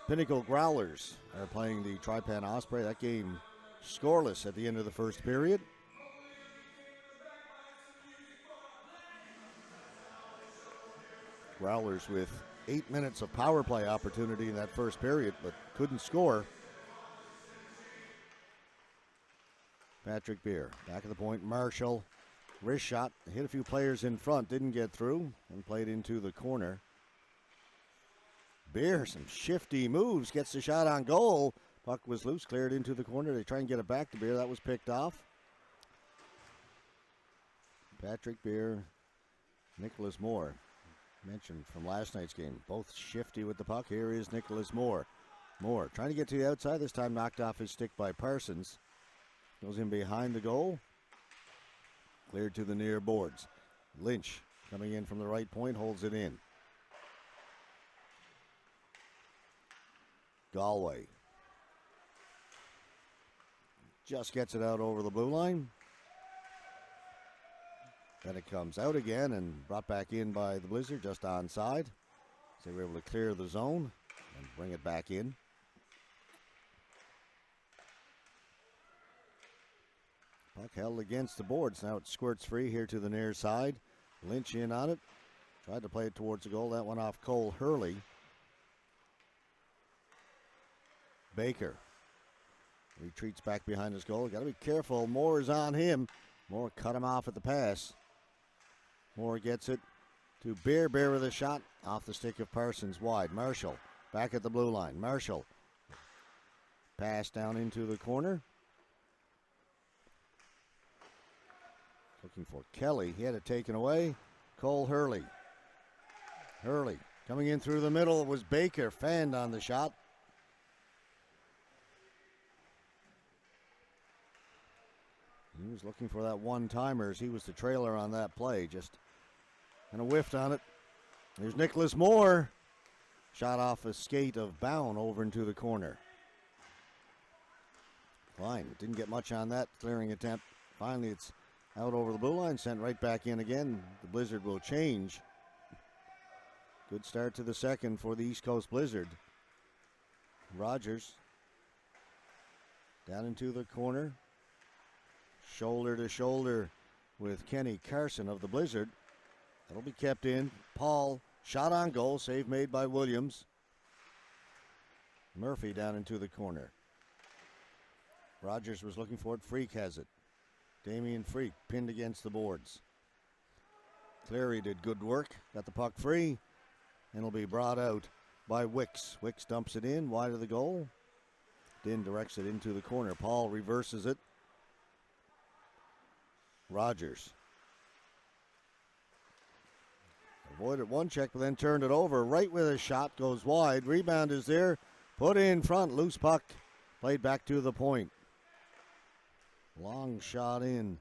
Pinnacle Growlers are playing the Tripan Osprey. That game scoreless at the end of the first period. Growlers with 8 minutes of power play opportunity in that first period, but couldn't score. Patrick Beer, back of the point, Marshall, wrist shot, hit a few players in front, didn't get through, and played into the corner. Beer, some shifty moves, gets the shot on goal. Puck was loose, cleared into the corner. They try and get it back to Beer, that was picked off. Patrick Beer, Nicholas Moore, mentioned from last night's game, both shifty with the puck. Here is Nicholas Moore. Moore trying to get to the outside, this time knocked off his stick by Parsons. Goes in behind the goal. Cleared to the near boards. Lynch coming in from the right point, holds it in. Galway just gets it out over the blue line. Then it comes out again and brought back in by the Blizzard just onside. So they were able to clear the zone and bring it back in. Puck held against the boards. Now it squirts free here to the near side. Lynch in on it. Tried to play it towards the goal. That went off Cole Hurley. Baker retreats back behind his goal. Got to be careful. Moore is on him. Moore cut him off at the pass. Moore gets it to Beer. Beer with a shot off the stick of Parsons wide. Marshall back at the blue line. Marshall pass down into the corner. Looking for Kelly. He had it taken away. Cole Hurley. Hurley coming in through the middle. It was Baker. Fanned on the shot. He was looking for that one-timers. He was the trailer on that play. Just kind of whiffed on it. There's Nicholas Moore. Shot off a skate of Bound over into the corner. Klein didn't get much on that clearing attempt. Finally, it's out over the blue line, sent right back in again. The Blizzard will change. Good start to the second for the East Coast Blizzard. Rogers down into the corner. Shoulder to shoulder with Kenny Carson of the Blizzard. That'll be kept in. Paul, shot on goal, save made by Williams. Murphy down into the corner. Rogers was looking for it. Freak has it. Damian Freak pinned against the boards. Cleary did good work. Got the puck free. And it'll be brought out by Wicks. Wicks dumps it in wide of the goal. Din directs it into the corner. Paul reverses it. Rogers avoided one check, but then turned it over. Right with a shot, goes wide. Rebound is there. Put in front. Loose puck. Played back to the point. Long shot in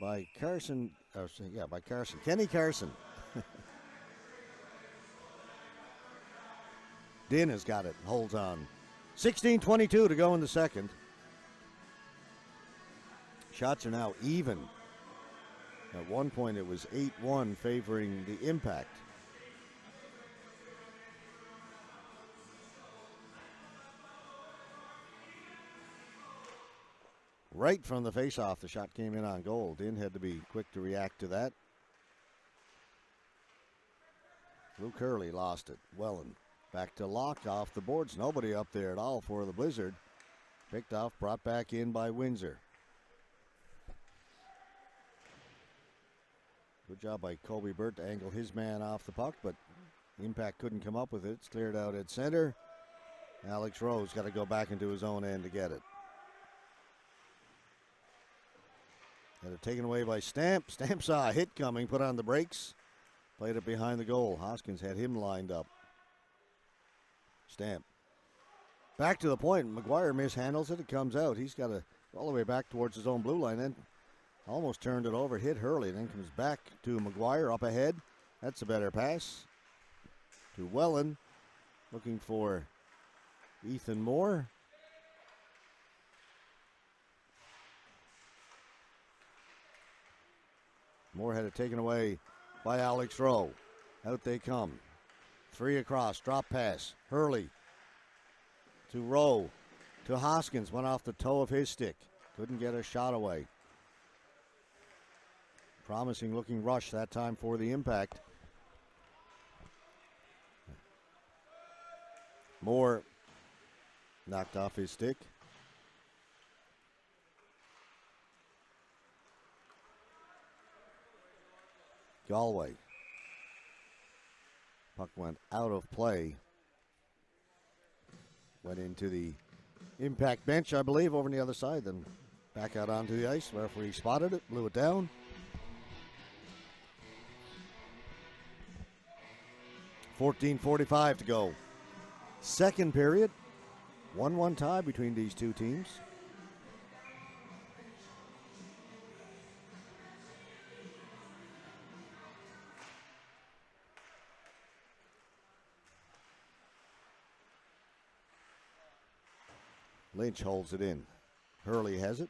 by Carson. By Carson. Kenny Carson. Din has got it. Holds on. 16:22 to go in the second. Shots are now even. At one point it was 8-1 favoring the Impact. Right from the faceoff, the shot came in on goal. Din had to be quick to react to that. Luke Hurley lost it. Welland back to Locke off the boards. Nobody up there at all for the Blizzard. Picked off, brought back in by Windsor. Good job by Colby Burt to angle his man off the puck, but Impact couldn't come up with it. It's cleared out at center. Alex Rowe's got to go back into his own end to get it. Had it taken away by Stamp. Stamp saw a hit coming, put on the brakes. Played it behind the goal. Hoskins had him lined up. Stamp. Back to the point. McGuire mishandles it. It comes out. He's got to all the way back towards his own blue line. Then almost turned it over. Hit Hurley. Then comes back to McGuire up ahead. That's a better pass. To Welland. Looking for Ethan Moore. Moore had it taken away by Alex Rowe. Out they come. 3 across. Drop pass. Hurley to Rowe. To Hoskins. Went off the toe of his stick. Couldn't get a shot away. Promising looking rush that time for the Impact. Moore knocked off his stick. Galway. Puck went out of play. Went into the Impact bench, I believe, over on the other side. Then back out onto the ice. Referee spotted it, blew it down. .45 to go. Second period. 1-1 tie between these two teams. Lynch holds it in. Hurley has it.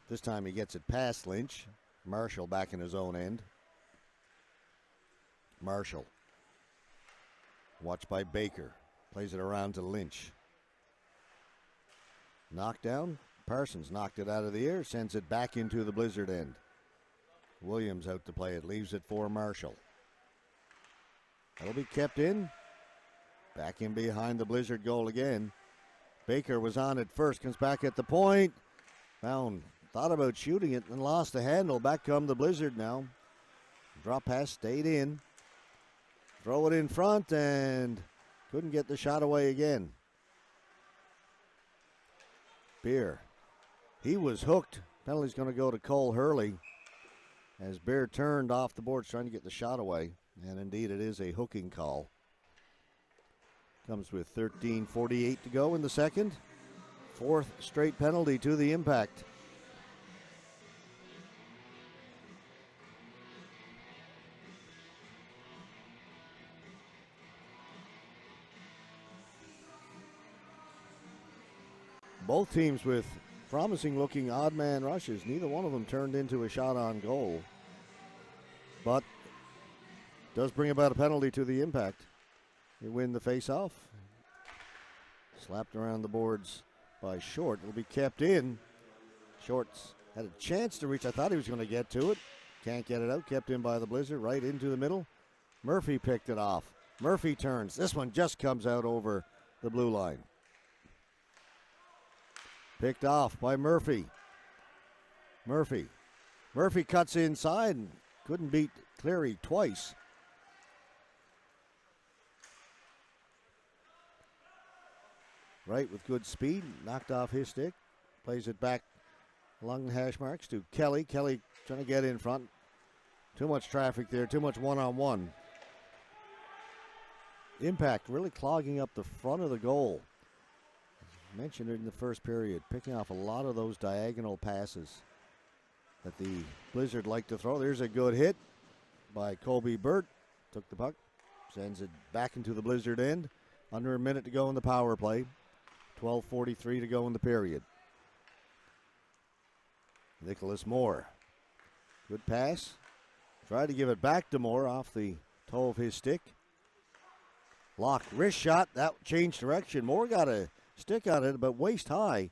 This time he gets it past Lynch. Marshall back in his own end. Marshall. Watched by Baker. Plays it around to Lynch. Knockdown. Parsons knocked it out of the air. Sends it back into the Blizzard end. Williams out to play it. Leaves it for Marshall. That'll be kept in. Back in behind the Blizzard goal again. Baker was on it first. Comes back at the point. Thought about shooting it and lost the handle. Back come the Blizzard now. Drop pass stayed in. Throw it in front and couldn't get the shot away again. Beer. He was hooked. Penalty's going to go to Cole Hurley as Beer turned off the boards trying to get the shot away. And indeed it is a hooking call. Comes with 13:48 to go in the second. Fourth straight penalty to the Impact. Both teams with promising looking odd man rushes. Neither one of them turned into a shot on goal. But does bring about a penalty to the Impact. They win the face-off. Slapped around the boards by Short. It'll be kept in. Short's had a chance to reach. I thought he was going to get to it. Can't get it out. Kept in by the Blizzard. Right into the middle. Murphy picked it off. Murphy turns. This one just comes out over the blue line. Picked off by Murphy. Murphy cuts inside and couldn't beat Cleary twice. Right with good speed, knocked off his stick. Plays it back along the hash marks to Kelly. Kelly trying to get in front. Too much traffic there, too much one-on-one. Impact really clogging up the front of the goal. As mentioned in the first period, picking off a lot of those diagonal passes that the Blizzard like to throw. There's a good hit by Colby Burt. Took the puck, sends it back into the Blizzard end. Under a minute to go in the power play. 12:43 to go in the period. Nicholas Moore. Good pass. Tried to give it back to Moore off the toe of his stick. Locke, wrist shot. That changed direction. Moore got a stick on it about waist high,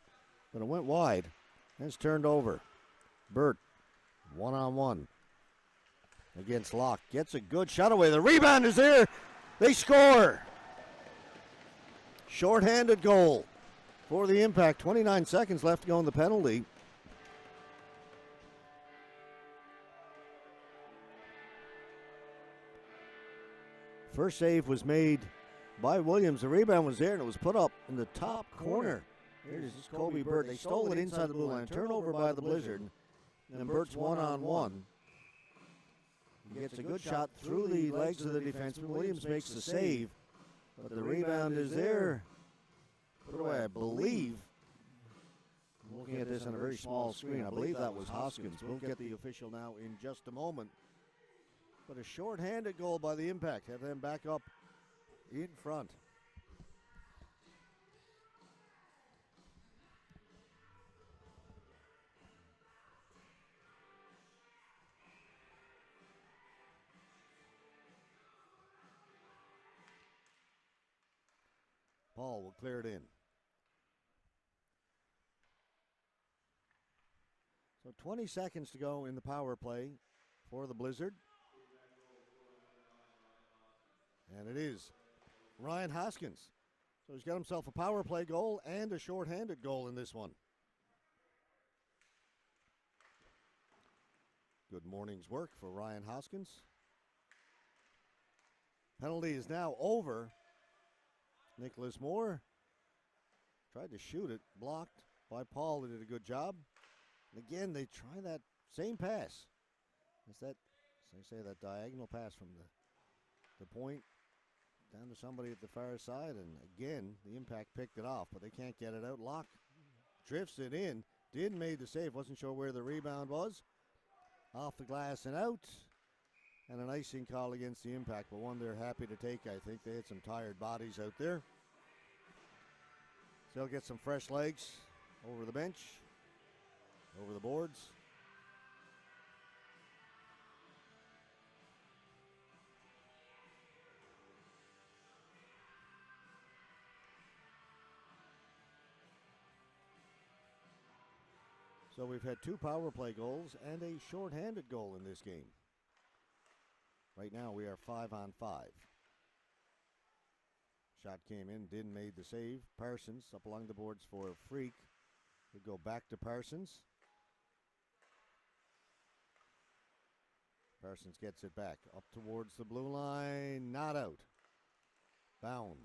but it went wide. And it's turned over. Burt, one-on-one against Locke. Gets a good shot away. The rebound is there. They score! Short-handed goal for the Impact. 29 seconds left to go in the penalty. First save was made by Williams. The rebound was there, and it was put up in the top corner. Here's Kobe Burt. They stole it inside the blue line. Turnover by the Blizzard. And then Burt's one-on-one. He gets a good shot through the legs of the defenseman. Williams makes the save, but the rebound is there. Put away, I believe. I'm looking at this on a very small screen. I believe that was Hoskins. We'll get the official now in just a moment. But a short-handed goal by the Impact. Have them back up in front. Paul will clear it in. So 20 seconds to go in the power play for the Blizzard. And it is Ryan Hoskins. So he's got himself a power play goal and a shorthanded goal in this one. Good morning's work for Ryan Hoskins. Penalty is now over. Nicholas Moore tried to shoot it, blocked by Paul, who did a good job. And again, they try that same pass. It's that, as I say, that diagonal pass from the point down to somebody at the far side. And again, the Impact picked it off, but they can't get it out. Locke drifts it in. Did made the save. Wasn't sure where the rebound was. Off the glass and out. And an icing call against the Impact, but one they're happy to take, I think. They had some tired bodies out there. So they'll get some fresh legs over the bench, over the boards. So we've had 2 power play goals and a shorthanded goal in this game. Right now we are 5-on-5. Shot came in, Din made the save. Parsons up along the boards for a Freak. We go back to Parsons. Parsons gets it back up towards the blue line. Not out. Bound.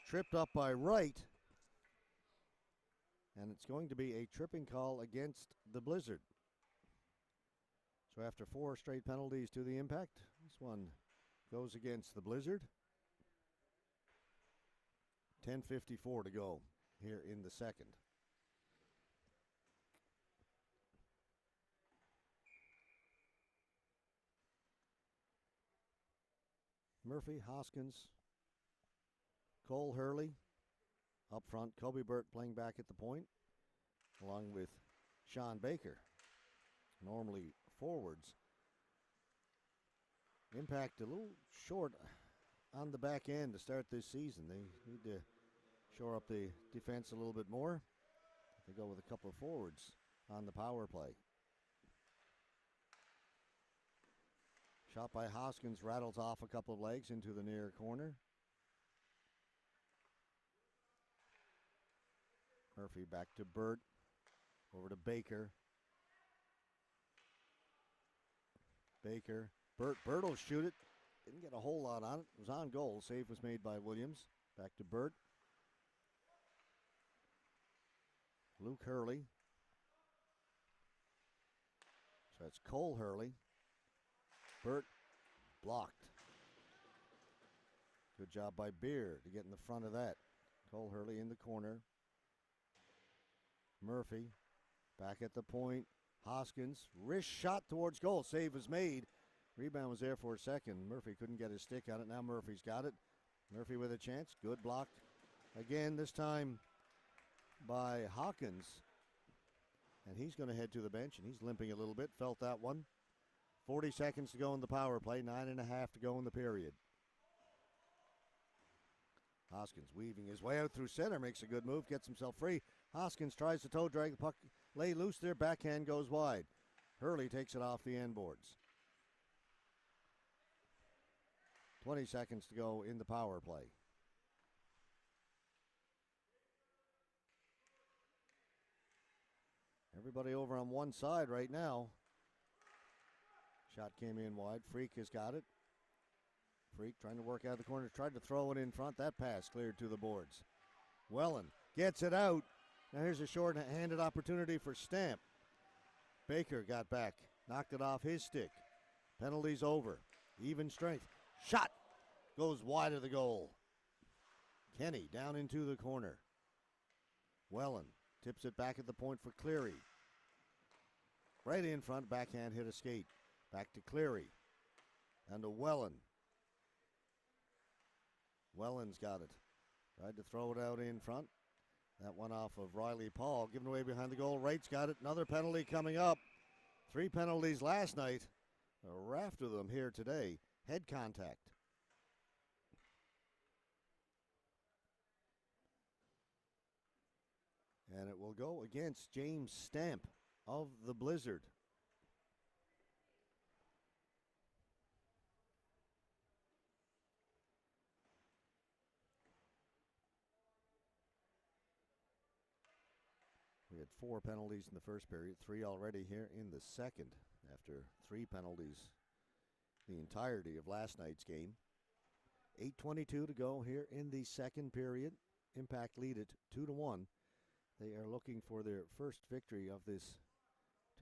Tripped up by Wright. And it's going to be a tripping call against the Blizzard. So after 4 straight penalties to the Impact, this one goes against the Blizzard. 10:54 to go here in the second. Murphy, Hoskins, Cole Hurley up front. Kobe Burt playing back at the point, along with Sean Baker. Normally forwards. Impact a little short on the back end to start this season. They need to shore up the defense a little bit more. They go with a couple of forwards on the power play. Shot by Hoskins rattles off a couple of legs into the near corner. Murphy back to Burt. Over to Baker. Baker. Burt will shoot it. Didn't get a whole lot on it. It was on goal. Save was made by Williams. Back to Burt. Luke Hurley. So that's Cole Hurley. Burt blocked. Good job by Beer to get in the front of that. Cole Hurley in the corner. Murphy back at the point. Hoskins, wrist shot towards goal. Save was made. Rebound was there for a second. Murphy couldn't get his stick on it. Now Murphy's got it. Murphy with a chance. Good block. Again, this time by Hawkins. And he's going to head to the bench, and he's limping a little bit. Felt that one. 40 seconds to go in the power play. 9.5 to go in the period. Hoskins weaving his way out through center. Makes a good move. Gets himself free. Hoskins tries to toe drag the puck. Lay loose there. Backhand goes wide. Hurley takes it off the end boards. 20 seconds to go in the power play. Everybody over on one side right now. Shot came in wide. Freak has got it. Freak trying to work out the corner. Tried to throw it in front. That pass cleared to the boards. Wellen gets it out. Now here's a short-handed opportunity for Stamp. Baker got back. Knocked it off his stick. Penalties over. Even strength. Shot goes wide of the goal. Kenny down into the corner. Wellen tips it back at the point for Cleary. Right in front, backhand hit a skate. Back to Cleary. And to Wellen. Wellen's got it. Tried to throw it out in front. That one off of Riley Paul. Given away behind the goal. Wright's got it. Another penalty coming up. 3 penalties last night. A raft of them here today. Head contact. And it will go against James Stamp of the Blizzard. We had 4 penalties in the first period, 3 already here in the second, after 3 penalties the entirety of last night's game. 8:22 to go here in the second period. Impact lead it 2-1. They are looking for their first victory of this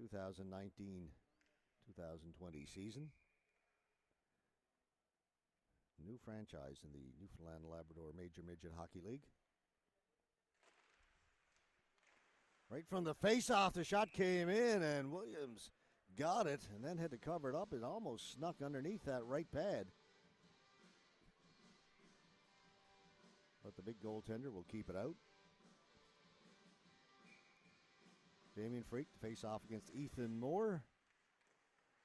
2019-2020 season. New franchise in the Newfoundland Labrador Major Midget Hockey League. Right from the face-off, the shot came in, and Williams got it and then had to cover it up. It almost snuck underneath that right pad. But the big goaltender will keep it out. Damien Freak to face off against Ethan Moore.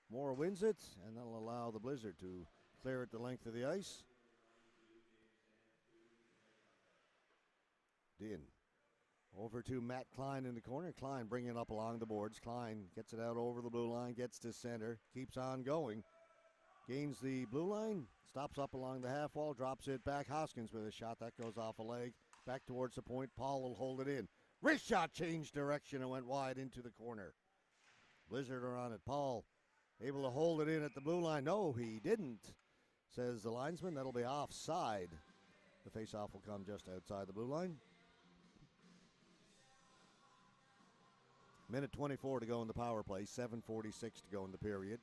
Moore wins it, and that'll allow the Blizzard to clear it the length of the ice. Din over to Matt Klein in the corner. Klein bringing it up along the boards. Klein gets it out over the blue line, gets to center, keeps on going. Gains the blue line, stops up along the half wall, drops it back. Hoskins with a shot that goes off a leg. Back towards the point. Paul will hold it in. Wrist shot changed direction and went wide into the corner. Blizzard are on it. Paul able to hold it in at the blue line. No, he didn't, says the linesman. That'll be offside. The faceoff will come just outside the blue line. Minute 24 to go in the power play. 7:46 to go in the period.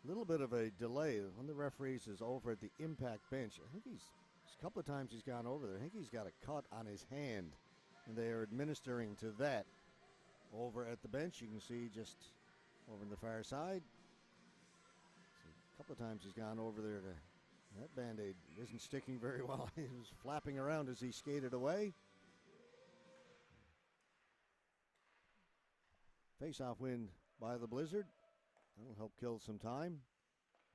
A little bit of a delay. One of the referees is over at the impact bench. I think a couple of times he's gone over there. I think he's got a cut on his hand, and they are administering to that over at the bench. You can see just over on the far side. So a couple of times he's gone over there. That Band-Aid isn't sticking very well. He was flapping around as he skated away. Face-off win by the Blizzard. That'll help kill some time.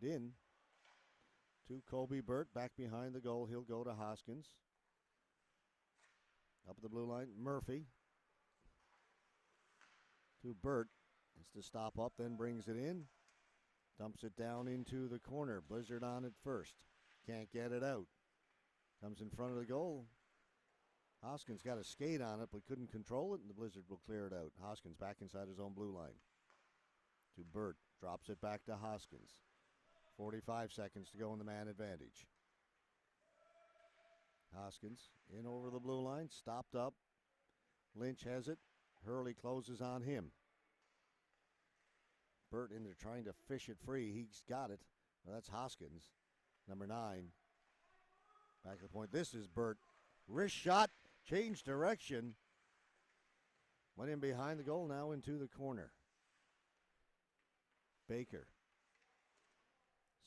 Din to Kobe Burt, back behind the goal. He'll go to Hoskins. Up at the blue line, Murphy to Burt. It's to stop up, then brings it in. Dumps it down into the corner. Blizzard on it first. Can't get it out. Comes in front of the goal. Hoskins got a skate on it, but couldn't control it, and the Blizzard will clear it out. Hoskins back inside his own blue line. To Burt. Drops it back to Hoskins. 45 seconds to go in the man advantage. Hoskins in over the blue line. Stopped up. Lynch has it. Hurley closes on him. Burt in there trying to fish it free. He's got it. Well, that's Hoskins, number 9. Back to the point. This is Burt. Wrist shot. Changed direction. Went in behind the goal, now into the corner. Baker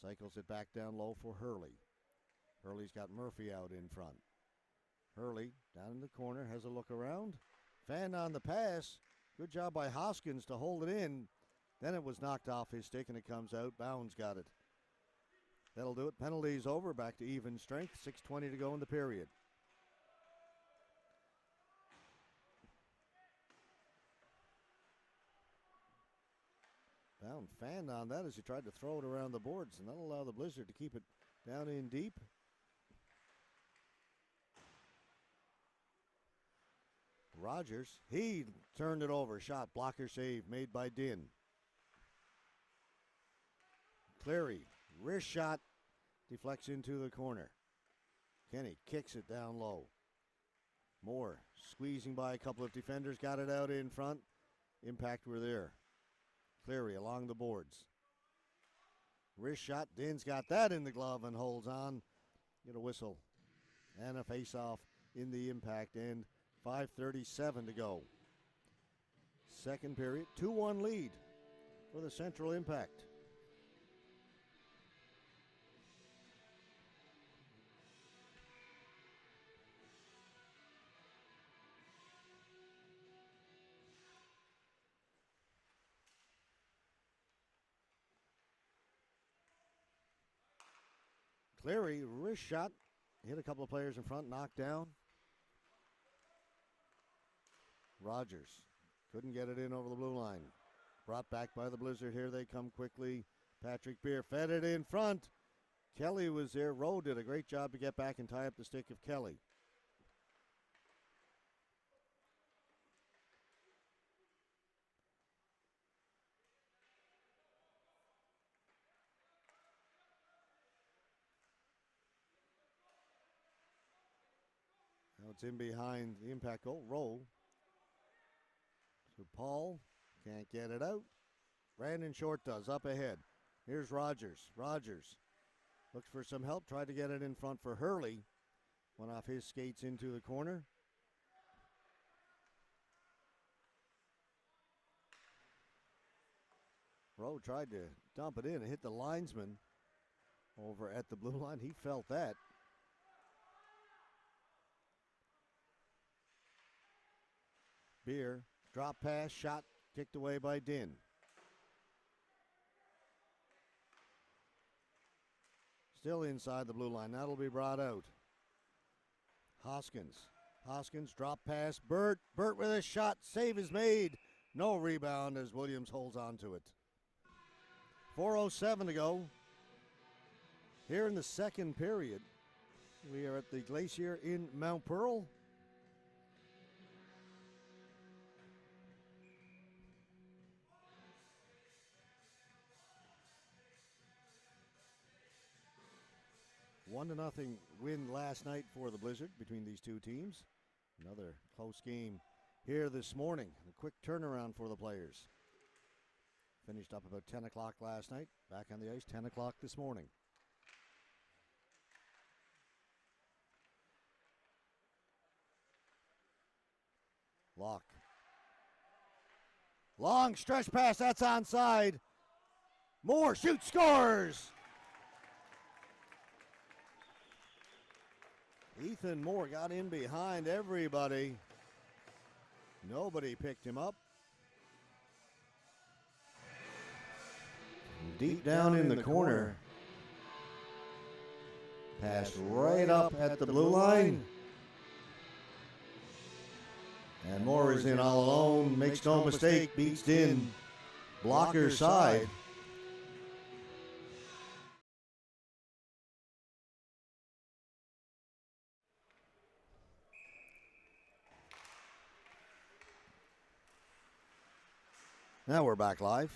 cycles it back down low for Hurley. Hurley's got Murphy out in front. Hurley down in the corner, has a look around. Fan on the pass. Good job by Hoskins to hold it in. Then it was knocked off his stick and it comes out. Bounds got it. That'll do it. Penalties over. Back to even strength. 6:20 to go in the period. Bound fanned on that as he tried to throw it around the boards, and that'll allow the Blizzard to keep it down in deep. Rogers, he turned it over. Shot, blocker save made by Din. Cleary, wrist shot, deflects into the corner. Kenny kicks it down low. Moore squeezing by a couple of defenders, got it out in front. Impact were there. Cleary along the boards. Wrist shot, Din's got that in the glove and holds on. Get a whistle and a face-off in the Impact end. 5:37 to go. Second period, 2-1 lead for the Central Impact. Cleary, wrist shot, hit a couple of players in front, knocked down. Rogers couldn't get it in over the blue line. Brought back by the Blizzard. Here they come quickly. Patrick Beer fed it in front. Kelly was there. Rowe did a great job to get back and tie up the stick of Kelly. Now it's in behind the Impact goal. Rowe. So Paul can't get it out. Brandon Short does, up ahead. Here's Rogers. Rogers looks for some help, tried to get it in front for Hurley. Went off his skates into the corner. Rowe tried to dump it in and hit the linesman over at the blue line. He felt that. Beer, drop pass, shot, kicked away by Din. Still inside the blue line. That'll be brought out. Hoskins. Hoskins, drop pass. Burt with a shot. Save is made. No rebound as Williams holds on to it. 4:07 to go. Here in the second period. We are at the Glacier in Mount Pearl. One to nothing win last night for the Blizzard between these two teams. Another close game here this morning. A quick turnaround for the players. Finished up about 10 o'clock last night. Back on the ice, 10 o'clock this morning. Locke. Long stretch pass, that's onside. Moore shoots, scores! Ethan Moore got in behind everybody. Nobody picked him up. Deep down in the corner. Passed right up at the blue line. And Moore is in all alone. Makes no mistake. Beats Din. Blocker side. Now we're back live.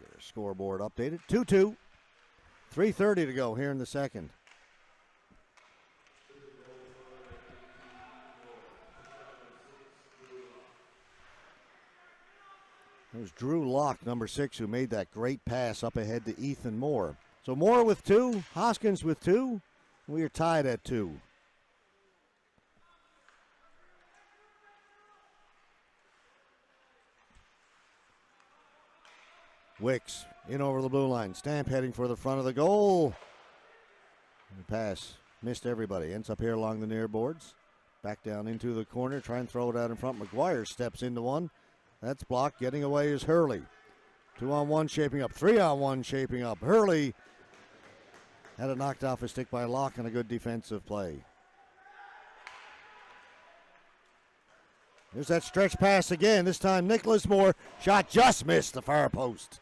Get our scoreboard updated. 2-2. 3:30 to go here in the second. It was Drew Locke, number 6, who made that great pass up ahead to Ethan Moore. So Moore with 2, Hoskins with 2. We are tied at 2. Wicks in over the blue line. Stamp heading for the front of the goal. The pass missed everybody. Ends up here along the near boards. Back down into the corner, try and throw it out in front. McGuire steps into one. That's blocked. Getting away is Hurley. 2-on-1 shaping up. 3-on-1 shaping up. Hurley had it knocked off his stick by Locke and a good defensive play. There's that stretch pass again. This time Nicholas Moore. Shot just missed the far post.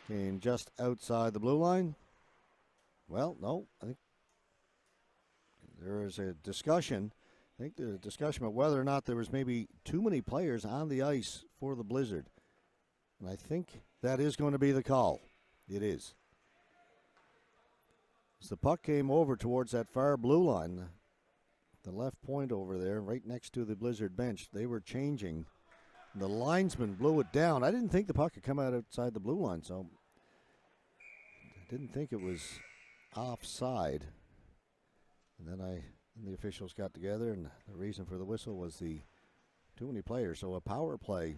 Came just outside the blue line. Well, no, I think there is a discussion. I think there's a discussion about whether or not there was maybe too many players on the ice for the Blizzard. And I think that is going to be the call. It is. As the puck came over towards that far blue line, the left point over there, right next to the Blizzard bench, they were changing. The linesman blew it down. I didn't think the puck could come out outside the blue line, so I didn't think it was offside. And then the officials got together, and the reason for the whistle was the too many players. So a power play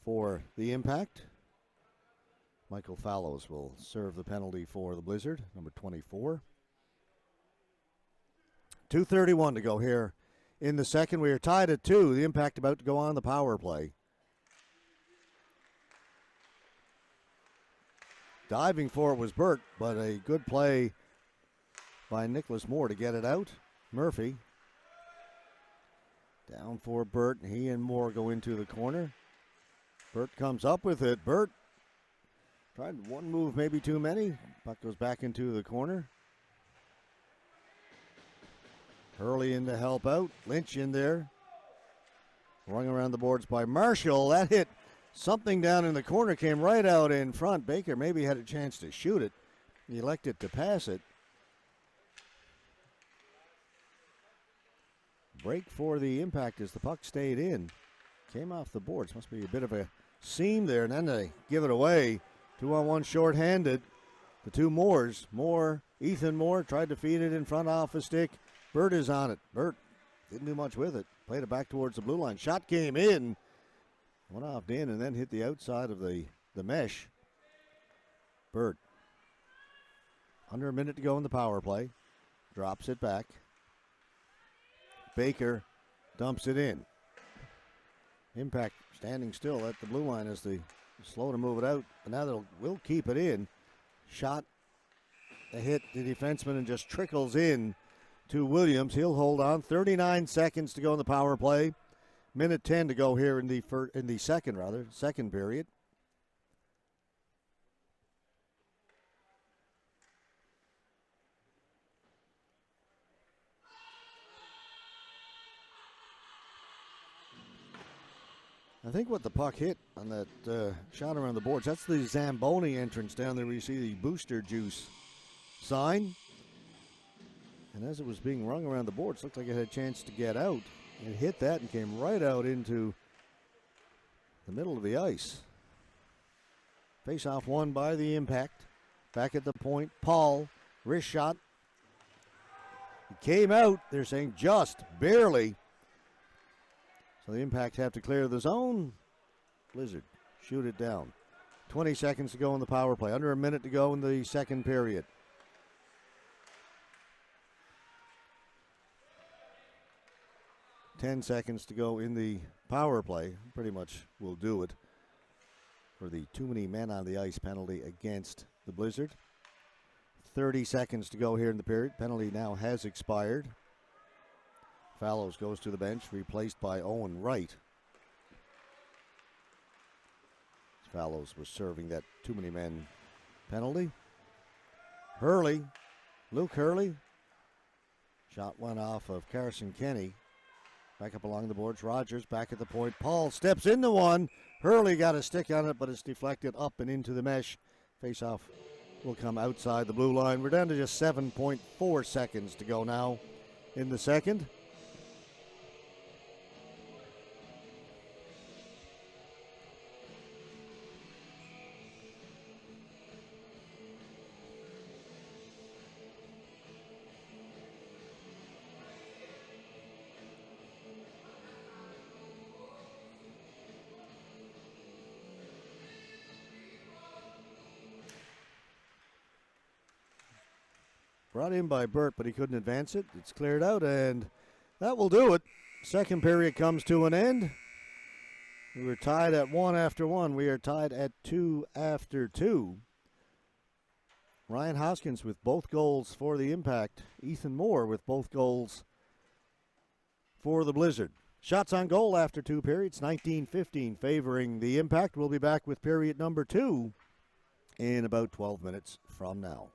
for the Impact. Michael Fallows will serve the penalty for the Blizzard, number 24. 2:31 to go here in the second. We are tied at 2. The Impact about to go on the power play. Diving for it was Burt, but a good play by Nicholas Moore to get it out. Murphy down for Burt. He and Moore go into the corner. Burt comes up with it. Burt tried one move, maybe too many. Puck goes back into the corner. Hurley in to help out. Lynch in there. Rung around the boards by Marshall. That hit something down in the corner, came right out in front. Baker maybe had a chance to shoot it. He elected to pass it. Break for the Impact as the puck stayed in. Came off the boards. Must be a bit of a seam there, and then they give it away. 2-on-1 short-handed. The two Moores. Ethan Moore tried to feed it in front off a stick. Burt is on it. Burt didn't do much with it. Played it back towards the blue line. Shot came in. Went off in and then hit the outside of the mesh. Burt. Under a minute to go in the power play. Drops it back. Baker dumps it in. Impact standing still at the blue line as they slow to move it out. But now they'll keep it in. Shot. A hit the defenseman and just trickles in to Williams. He'll hold on. 39 seconds to go in the power play. Minute 10 to go here in the second period. I think what the puck hit on that shot around the boards, that's the Zamboni entrance down there where you see the Booster Juice sign. And as it was being rung around the boards, looked like it had a chance to get out. It hit that and came right out into the middle of the ice. Face-off won by the Impact. Back at the point, Paul, wrist shot. It came out, they're saying just barely. So the Impact have to clear the zone. Blizzard, shoot it down. 20 seconds to go in the power play. Under a minute to go in the second period. Ten seconds to go in the power play. Pretty much will do it for the too many men on the ice penalty against the Blizzard. 30 seconds to go here in the period. Penalty now has expired. Fallows goes to the bench, replaced by Owen Wright. Fallows was serving that too many men penalty. Hurley, Luke Hurley. Shot went off of Carson Kenny. Back up along the boards. Rogers back at the point. Paul steps into one. Hurley got a stick on it, but it's deflected up and into the mesh. Face-off will come outside the blue line. We're down to just 7.4 seconds to go now in the second. Brought in by Burt, but he couldn't advance it. It's cleared out, and that will do it. Second period comes to an end. We were tied at 1 after 1. We are tied at 2 after 2. Ryan Hoskins with both goals for the Impact. Ethan Moore with both goals for the Blizzard. Shots on goal after 2 periods, 19-15 favoring the Impact. We'll be back with period number 2 in about 12 minutes from now.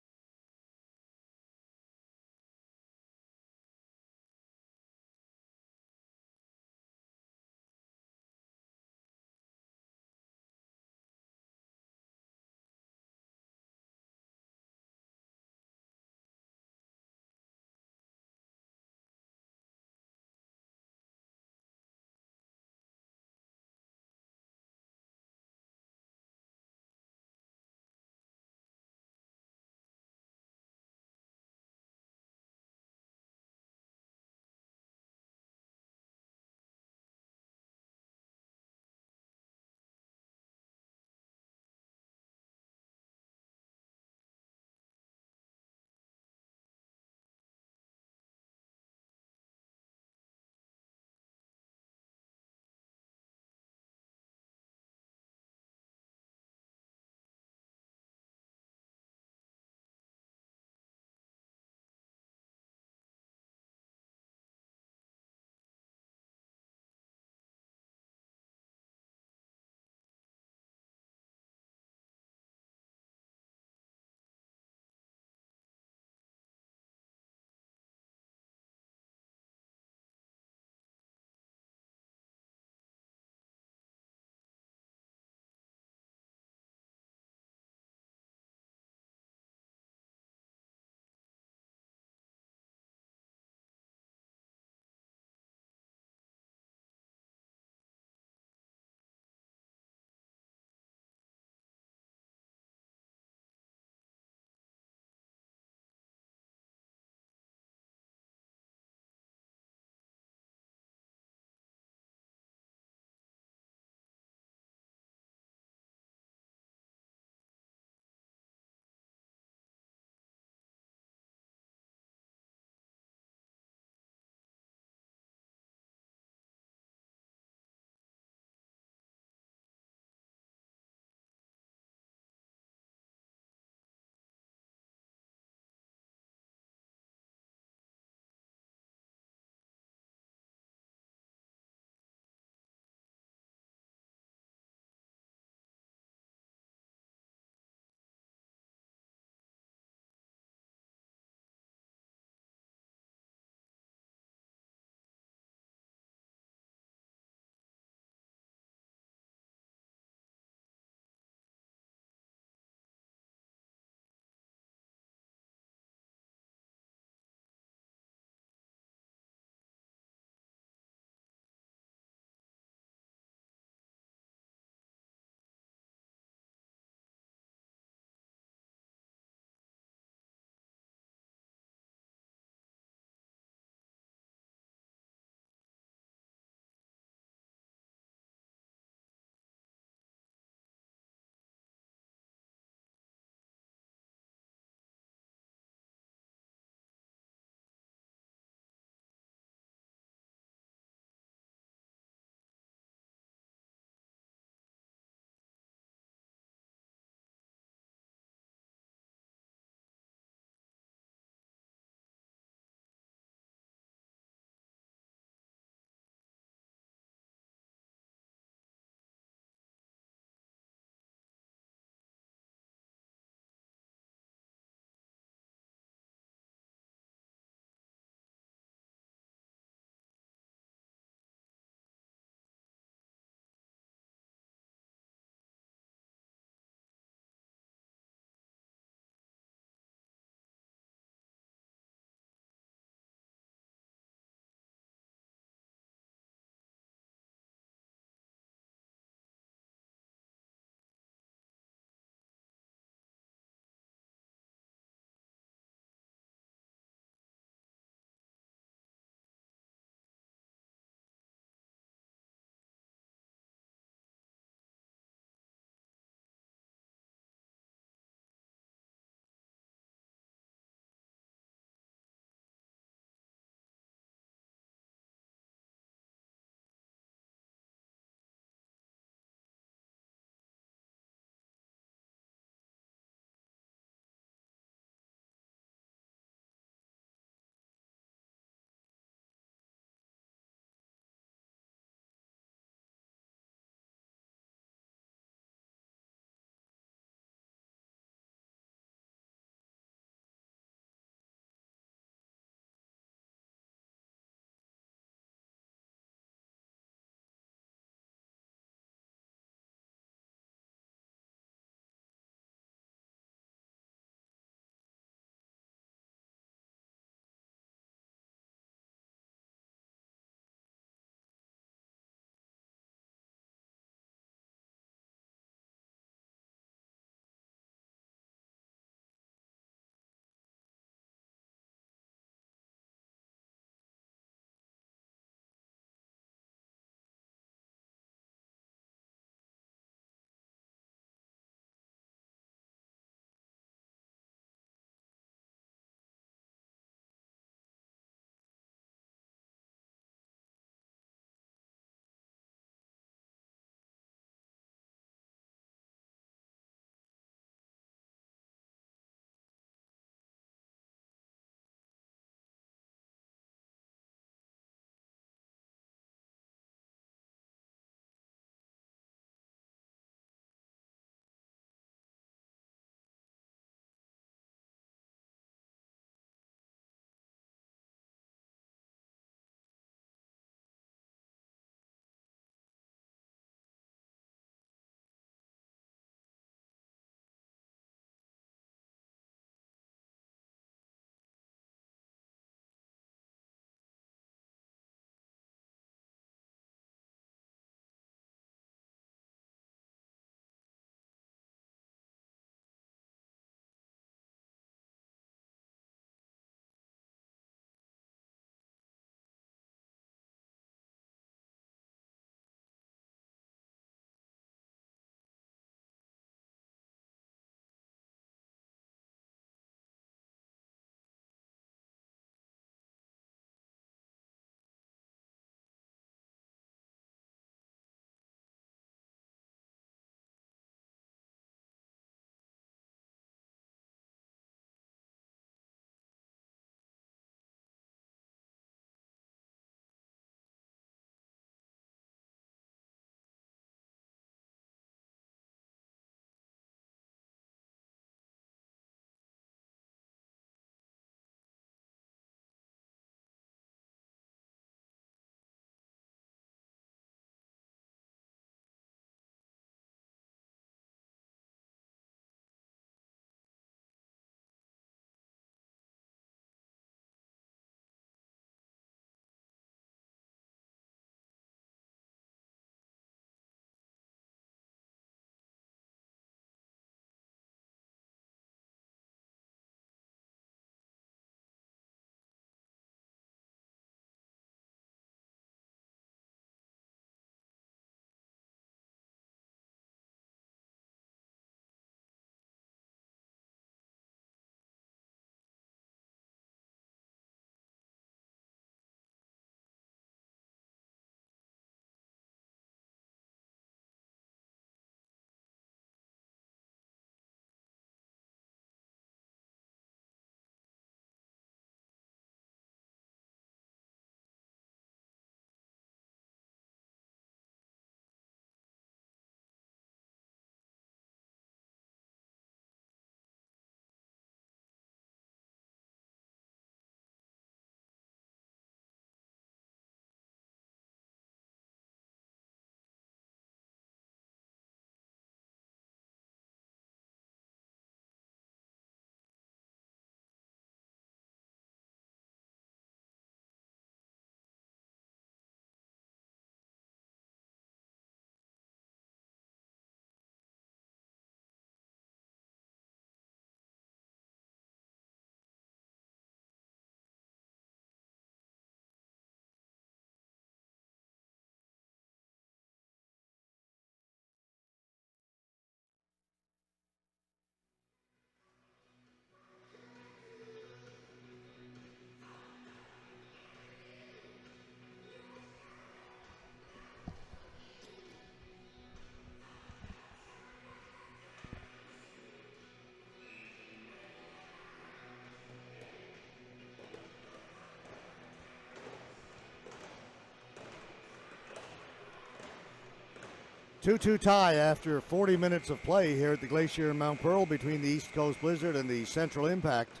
2-2 tie after 40 minutes of play here at the Glacier in Mount Pearl between the East Coast Blizzard and the Central Impact.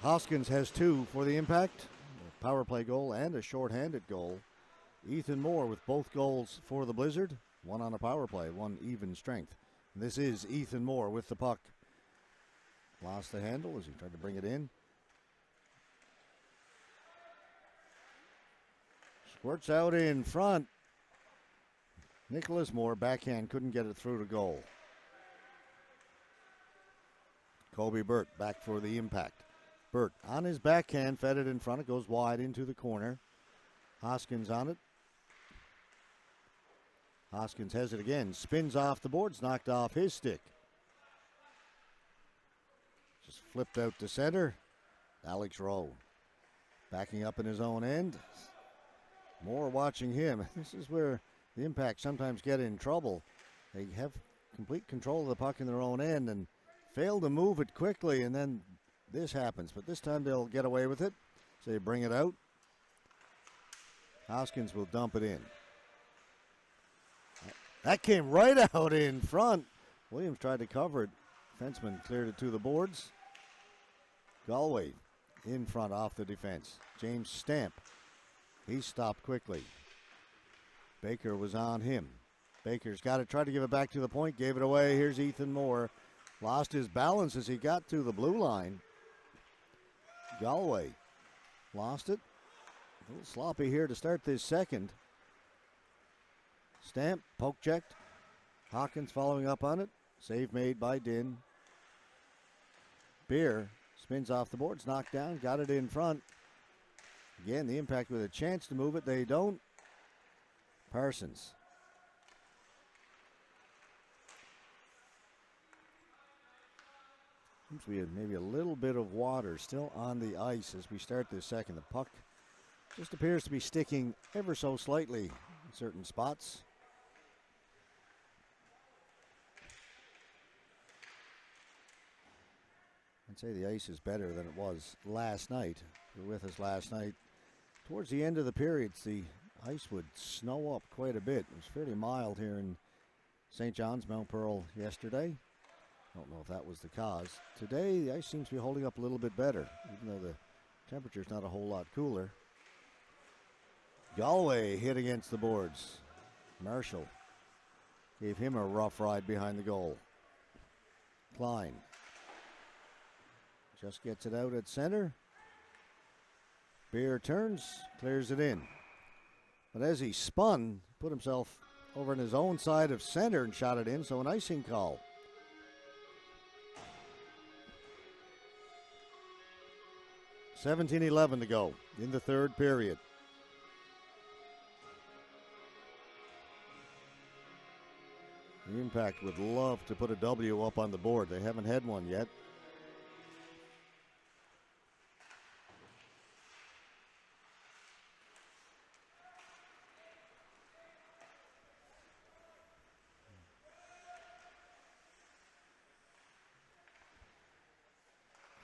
Hoskins has 2 for the Impact, a power play goal and a shorthanded goal. Ethan Moore with both goals for the Blizzard, 1 on a power play, 1 even strength. And this is Ethan Moore with the puck. Lost the handle as he tried to bring it in. Squirts out in front. Nicholas Moore, backhand, couldn't get it through to goal. Kobe Burt back for the Impact. Burt on his backhand, fed it in front. It goes wide into the corner. Hoskins on it. Hoskins has it again. Spins off the boards, knocked off his stick. Just flipped out to center. Alex Rowe backing up in his own end. Moore watching him. This is where the Impact sometimes get in trouble. They have complete control of the puck in their own end and fail to move it quickly, and then this happens. But this time they'll get away with it. So they bring it out. Hoskins will dump it in. That came right out in front. Williams tried to cover it. Defenseman cleared it to the boards. Galway in front off the defense. James Stamp. He stopped quickly. Baker was on him. Baker's got it, tried to give it back to the point, gave it away. Here's Ethan Moore. Lost his balance as he got to the blue line. Galway lost it. A little sloppy here to start this second. Stamp, poke checked. Hawkins following up on it. Save made by Din. Beer spins off the boards, knocked down, got it in front. Again, the Impact with a chance to move it. They don't. Parsons. Seems to be maybe a little bit of water still on the ice as we start this second. The puck just appears to be sticking ever so slightly in certain spots. I'd say the ice is better than it was last night. You were with us last night. Towards the end of the periods, the ice would snow up quite a bit. It was fairly mild here in St. John's, Mount Pearl yesterday. I don't know if that was the cause. Today, the ice seems to be holding up a little bit better, even though the temperature's not a whole lot cooler. Galway hit against the boards. Marshall gave him a rough ride behind the goal. Klein just gets it out at center. Beer turns, clears it in. But as he spun, put himself over on his own side of center and shot it in, so an icing call. $17-11 to go in the third period. The Impact would love to put a W up on the board. They haven't had one yet.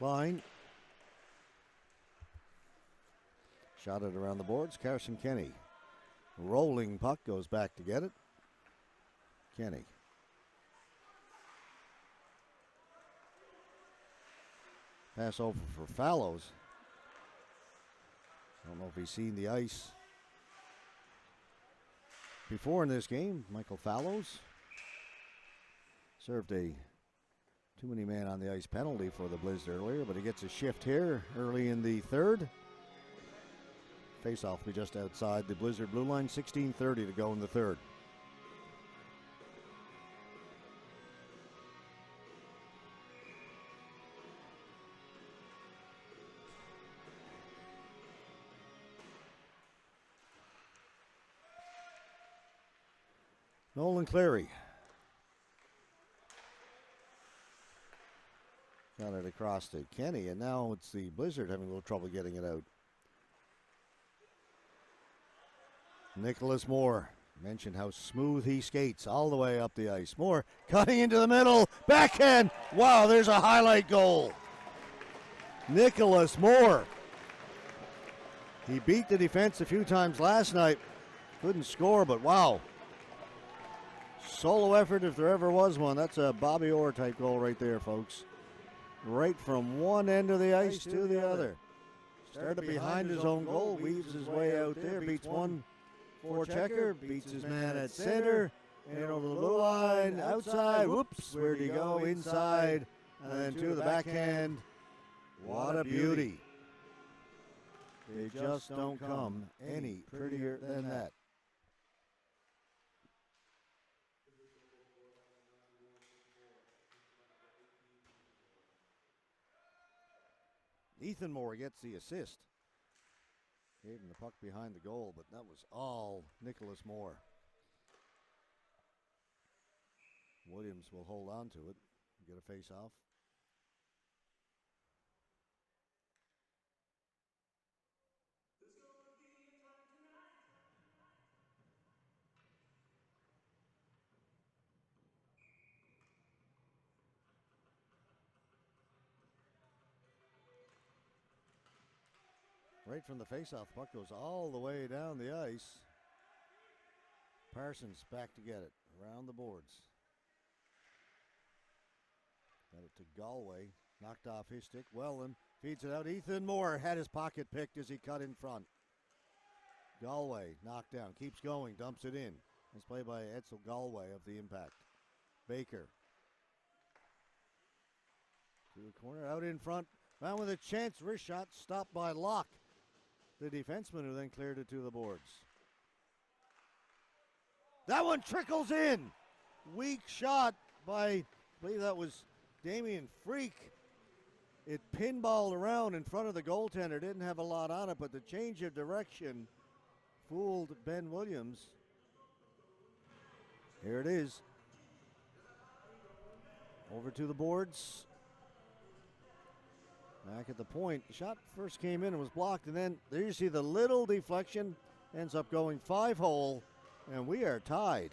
Klein shot it around the boards. Carson Kenny. Rolling puck, goes back to get it. Kenny. Pass over for Fallows. I don't know if he's seen the ice before in this game. Michael Fallows served a too many man on the ice penalty for the Blizzard earlier, but he gets a shift here early in the third. Face-off will be just outside the Blizzard blue line. 16:30 to go in the third. Nolan Cleary got it across to Kenny, and now it's the Blizzard having a little trouble getting it out. Nicholas Moore mentioned how smooth he skates all the way up the ice. Moore cutting into the middle, backhand. Wow, there's a highlight goal. Nicholas Moore. He beat the defense a few times last night. Couldn't score, but wow. Solo effort if there ever was one. That's a Bobby Orr type goal right there, folks. Right from one end of the ice to the other. Started behind his own goal, weaves his way out there, beats one forechecker, beats his man at center, and over the blue line, outside, whoops, where'd he go? Inside, and then to the backhand. What a beauty. They just don't come any prettier than that. Ethan Moore gets the assist. Gave him the puck behind the goal, but that was all Nicholas Moore. Williams will hold on to it, get a face-off. Right from the face-off, puck goes all the way down the ice. Parsons back to get it, around the boards. Got it to Galway, knocked off his stick. Wellen feeds it out. Ethan Moore had his pocket picked as he cut in front. Galway knocked down, keeps going, dumps it in. It's played by Edsel Galway of the Impact. Baker. To the corner, out in front. Found with a chance, wrist shot, stopped by Locke, the defenseman, who then cleared it to the boards. That one trickles in. Weak shot by, I believe that was Damian Freak. It pinballed around in front of the goaltender. Didn't have a lot on it, but the change of direction fooled Ben Williams. Here it is. Over to the boards. Back at the point. The shot first came in and was blocked, and then there you see the little deflection. Ends up going 5-hole, and we are tied.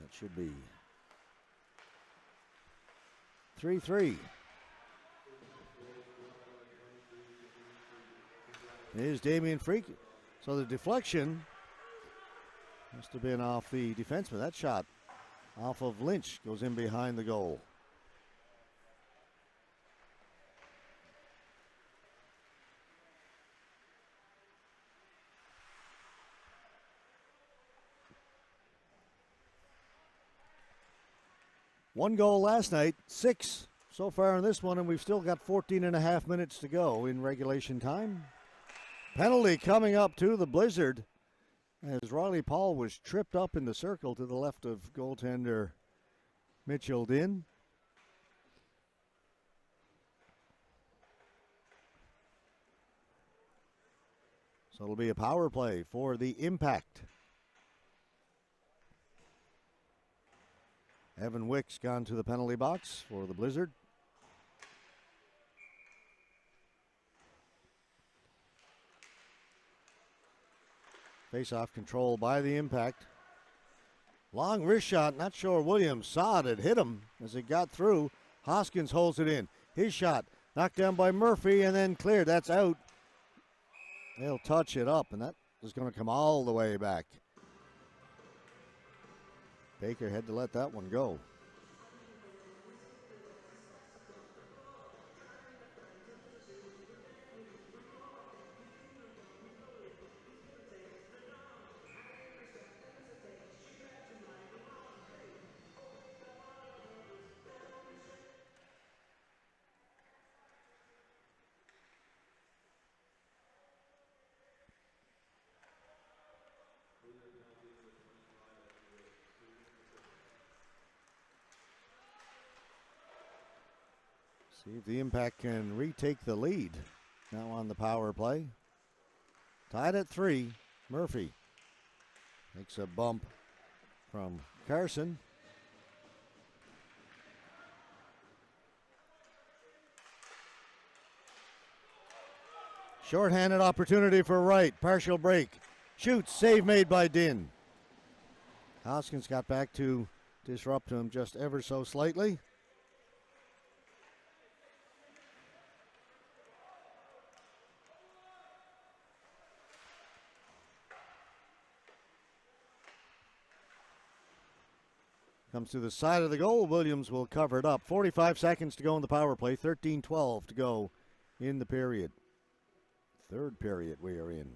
That should be 3-3. Here's Damian Freak. So the deflection must have been off the defenseman. That shot off of Lynch goes in behind the goal. One goal last night, 6 so far in this one, and we've still got 14 and a half minutes to go in regulation time. Penalty coming up to the Blizzard as Riley Paul was tripped up in the circle to the left of goaltender Mitchell Dinn. So it'll be a power play for the Impact. Evan Wicks gone to the penalty box for the Blizzard. Face-off control by the Impact. Long wrist shot, not sure Williams saw it. It hit him as it got through. Hoskins holds it in. His shot knocked down by Murphy and then cleared. That's out. They'll touch it up, and that is going to come all the way back. Baker had to let that one go. See if the Impact can retake the lead now on the power play. Tied at 3. Murphy makes a bump from Carson. Shorthanded opportunity for Wright. Partial break. Shoots. Save made by Dinn. Hoskins got back to disrupt him just ever so slightly. Comes to the side of the goal. Williams will cover it up. 45 seconds to go in the power play. 13-12 to go in the period. Third period we are in.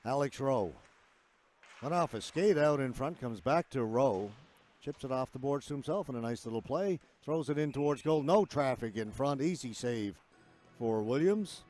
Alex Rowe. Went off a skate out in front, comes back to Rowe. Chips it off the boards to himself in a nice little play. Throws it in towards goal. No traffic in front. Easy save for Williams.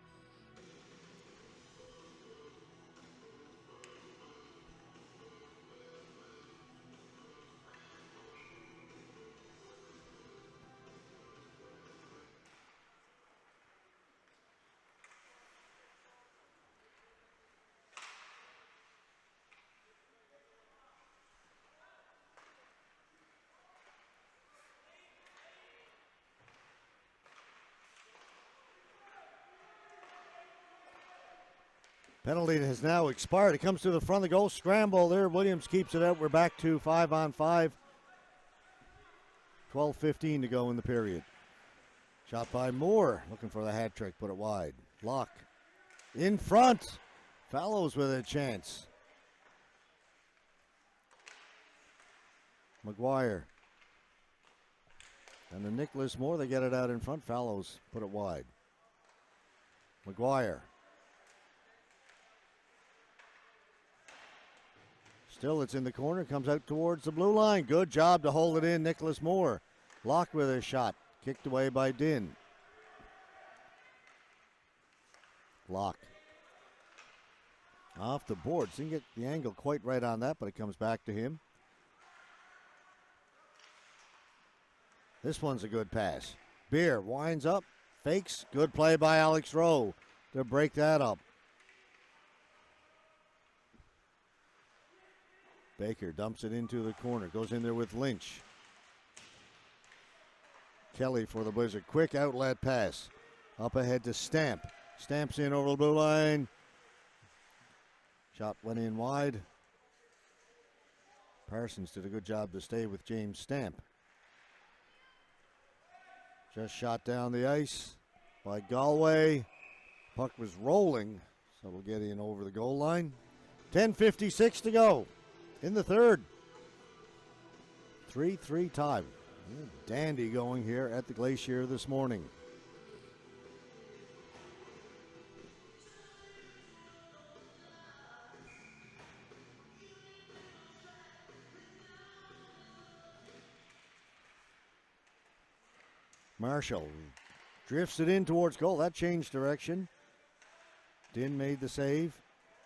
Penalty has now expired. It comes to the front of the goal. Scramble there. Williams keeps it out. We're back to 5-on-5. 12:15 to go in the period. Shot by Moore. Looking for the hat trick. Put it wide. Locke in front. Fallows with a chance. McGuire. And the Nicholas Moore. They get it out in front. Fallows put it wide. McGuire. Still, it's in the corner. Comes out towards the blue line. Good job to hold it in, Nicholas Moore. Locke with a shot. Kicked away by Din. Locke. Off the boards. Didn't get the angle quite right on that, but it comes back to him. This one's a good pass. Beer winds up. Fakes. Good play by Alex Rowe to break that up. Baker dumps it into the corner. Goes in there with Lynch. Kelly for the Blizzard. Quick outlet pass. Up ahead to Stamp. Stamps in over the blue line. Shot went in wide. Parsons did a good job to stay with James Stamp. Just shot down the ice by Galway. Puck was rolling, so it'll get in over the goal line. 10:56 to go in the third. 3-3 tie. Dandy going here at the Glacier this morning. Marshall drifts it in towards goal. That changed direction. Din made the save.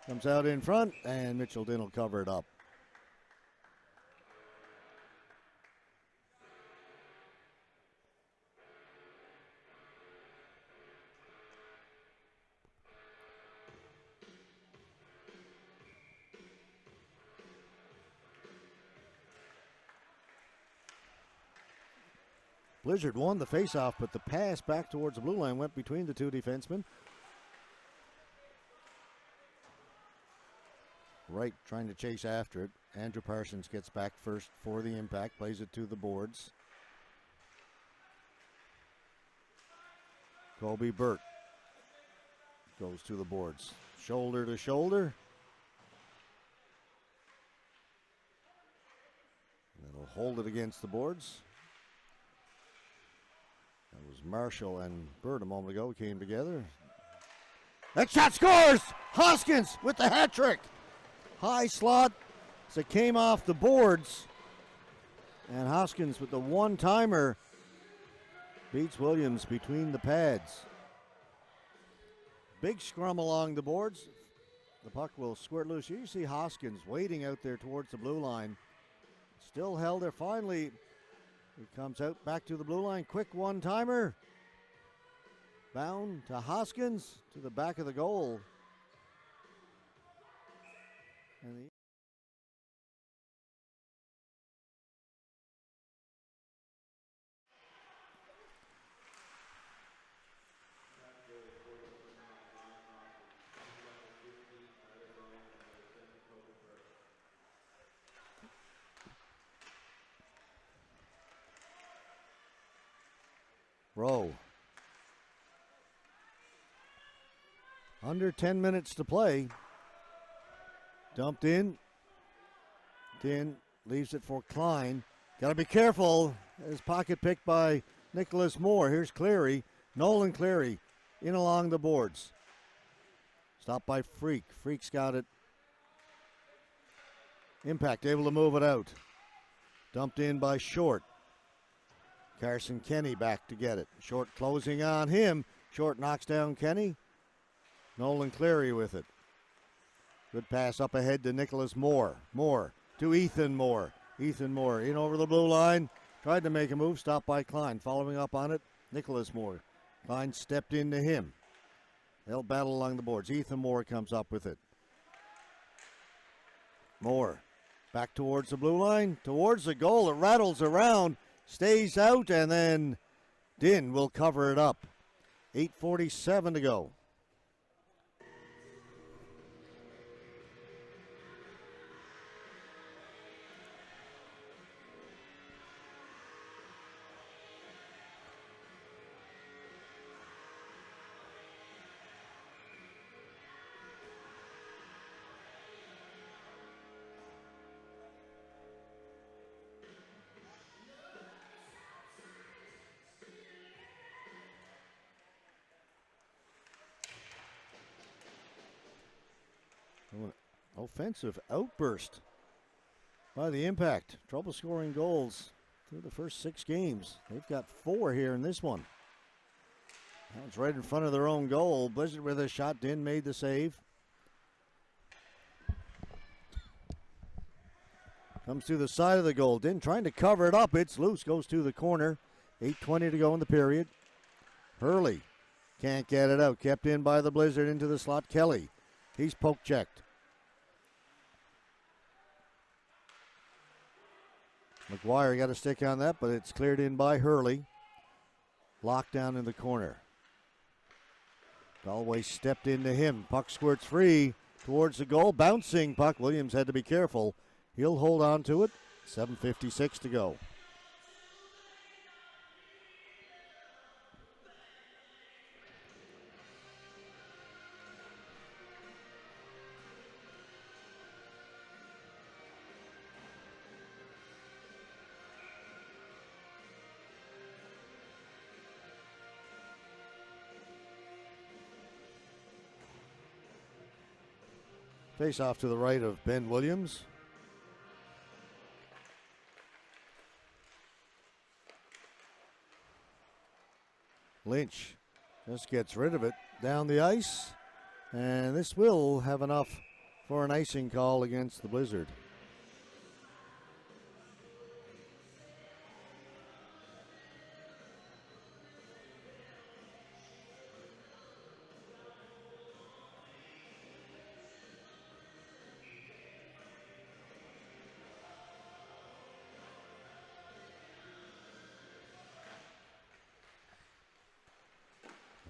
Comes out in front, and Mitchell Din will cover it up. Blizzard won the faceoff, but the pass back towards the blue line went between the two defensemen. Wright trying to chase after it. Andrew Parsons gets back first for the impact, plays it to the boards. Colby Burke goes to the boards. Shoulder to shoulder. And it'll hold it against the boards. That was Marshall and Bird a moment ago, came together. That shot scores! Hoskins with the hat trick. High slot as it came off the boards. And Hoskins with the one-timer beats Williams between the pads. Big scrum along the boards. The puck will squirt loose. You see Hoskins waiting out there towards the blue line. Still held there. Finally, he comes out back to the blue line. Quick one-timer. Bound to Hoskins to the back of the goal. And the throw. Under 10 minutes to play. Dumped in. Din leaves it for Klein. Got to be careful. His pocket picked by Nicholas Moore. Here's Cleary. Nolan Cleary in along the boards. Stopped by Freak. Freak's got it. Impact able to move it out. Dumped in by Short. Carson Kenny back to get it. Short closing on him. Short knocks down Kenny. Nolan Cleary with it. Good pass up ahead to Nicholas Moore. Moore to Ethan Moore. Ethan Moore in over the blue line. Tried to make a move. Stopped by Klein. Following up on it, Nicholas Moore. Klein stepped into him. They'll battle along the boards. Ethan Moore comes up with it. Moore back towards the blue line. Towards the goal. It rattles around. Stays out, and then Din will cover it up. 8:47 to go. Offensive outburst by the Impact. Trouble scoring goals through the first 6 games. They've got 4 here in this one. That was right in front of their own goal. Blizzard with a shot. Din made the save. Comes to the side of the goal. Din trying to cover it up. It's loose. Goes to the corner. 8:20 to go in the period. Hurley can't get it out. Kept in by the Blizzard into the slot. Kelly. He's poke checked. McGuire got a stick on that, but it's cleared in by Hurley. Locked down in the corner. Galway stepped into him. Puck squirts free towards the goal. Bouncing puck. Williams had to be careful. He'll hold on to it. 7:56 to go. Face off to the right of Ben Williams. Lynch just gets rid of it down the ice. And this will have enough for an icing call against the Blizzard.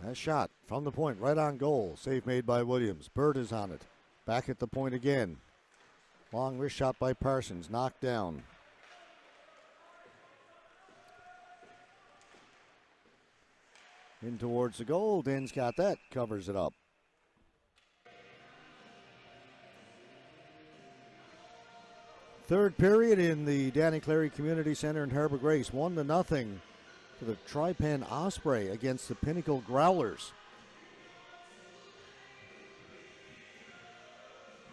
A shot from the point, right on goal. Save made by Williams. Bird is on it. Back at the point again. Long wrist shot by Parsons. Knocked down. In towards the goal. Din's got that. Covers it up. Third period in the Danny Cleary Community Center in Harbour Grace. 1-0. For the Tripan Osprey against the Pinnacle Growlers.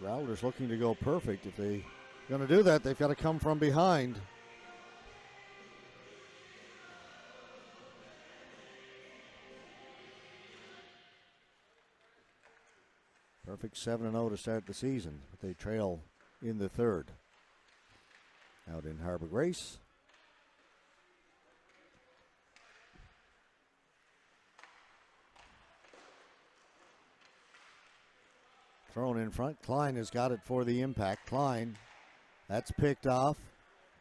Growlers looking to go perfect. If they're going to do that, they've got to come from behind. Perfect 7-0 to start the season, but they trail in the third. Out in Harbour Grace. Thrown in front. Klein has got it for the Impact. Klein, that's picked off.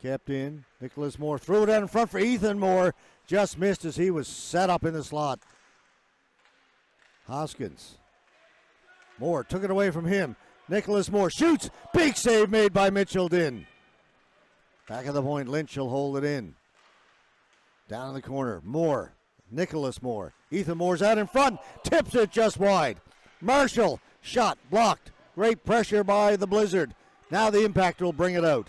Kept in. Nicholas Moore threw it out in front for Ethan Moore. Just missed as he was set up in the slot. Hoskins. Moore took it away from him. Nicholas Moore shoots. Big save made by Mitchell Din. Back of the point. Lynch will hold it in. Down in the corner. Moore Nicholas Moore. Ethan Moore's out in front. Tips it just wide. Marshall. Shot blocked. Great pressure by the Blizzard. Now the impact will bring it out.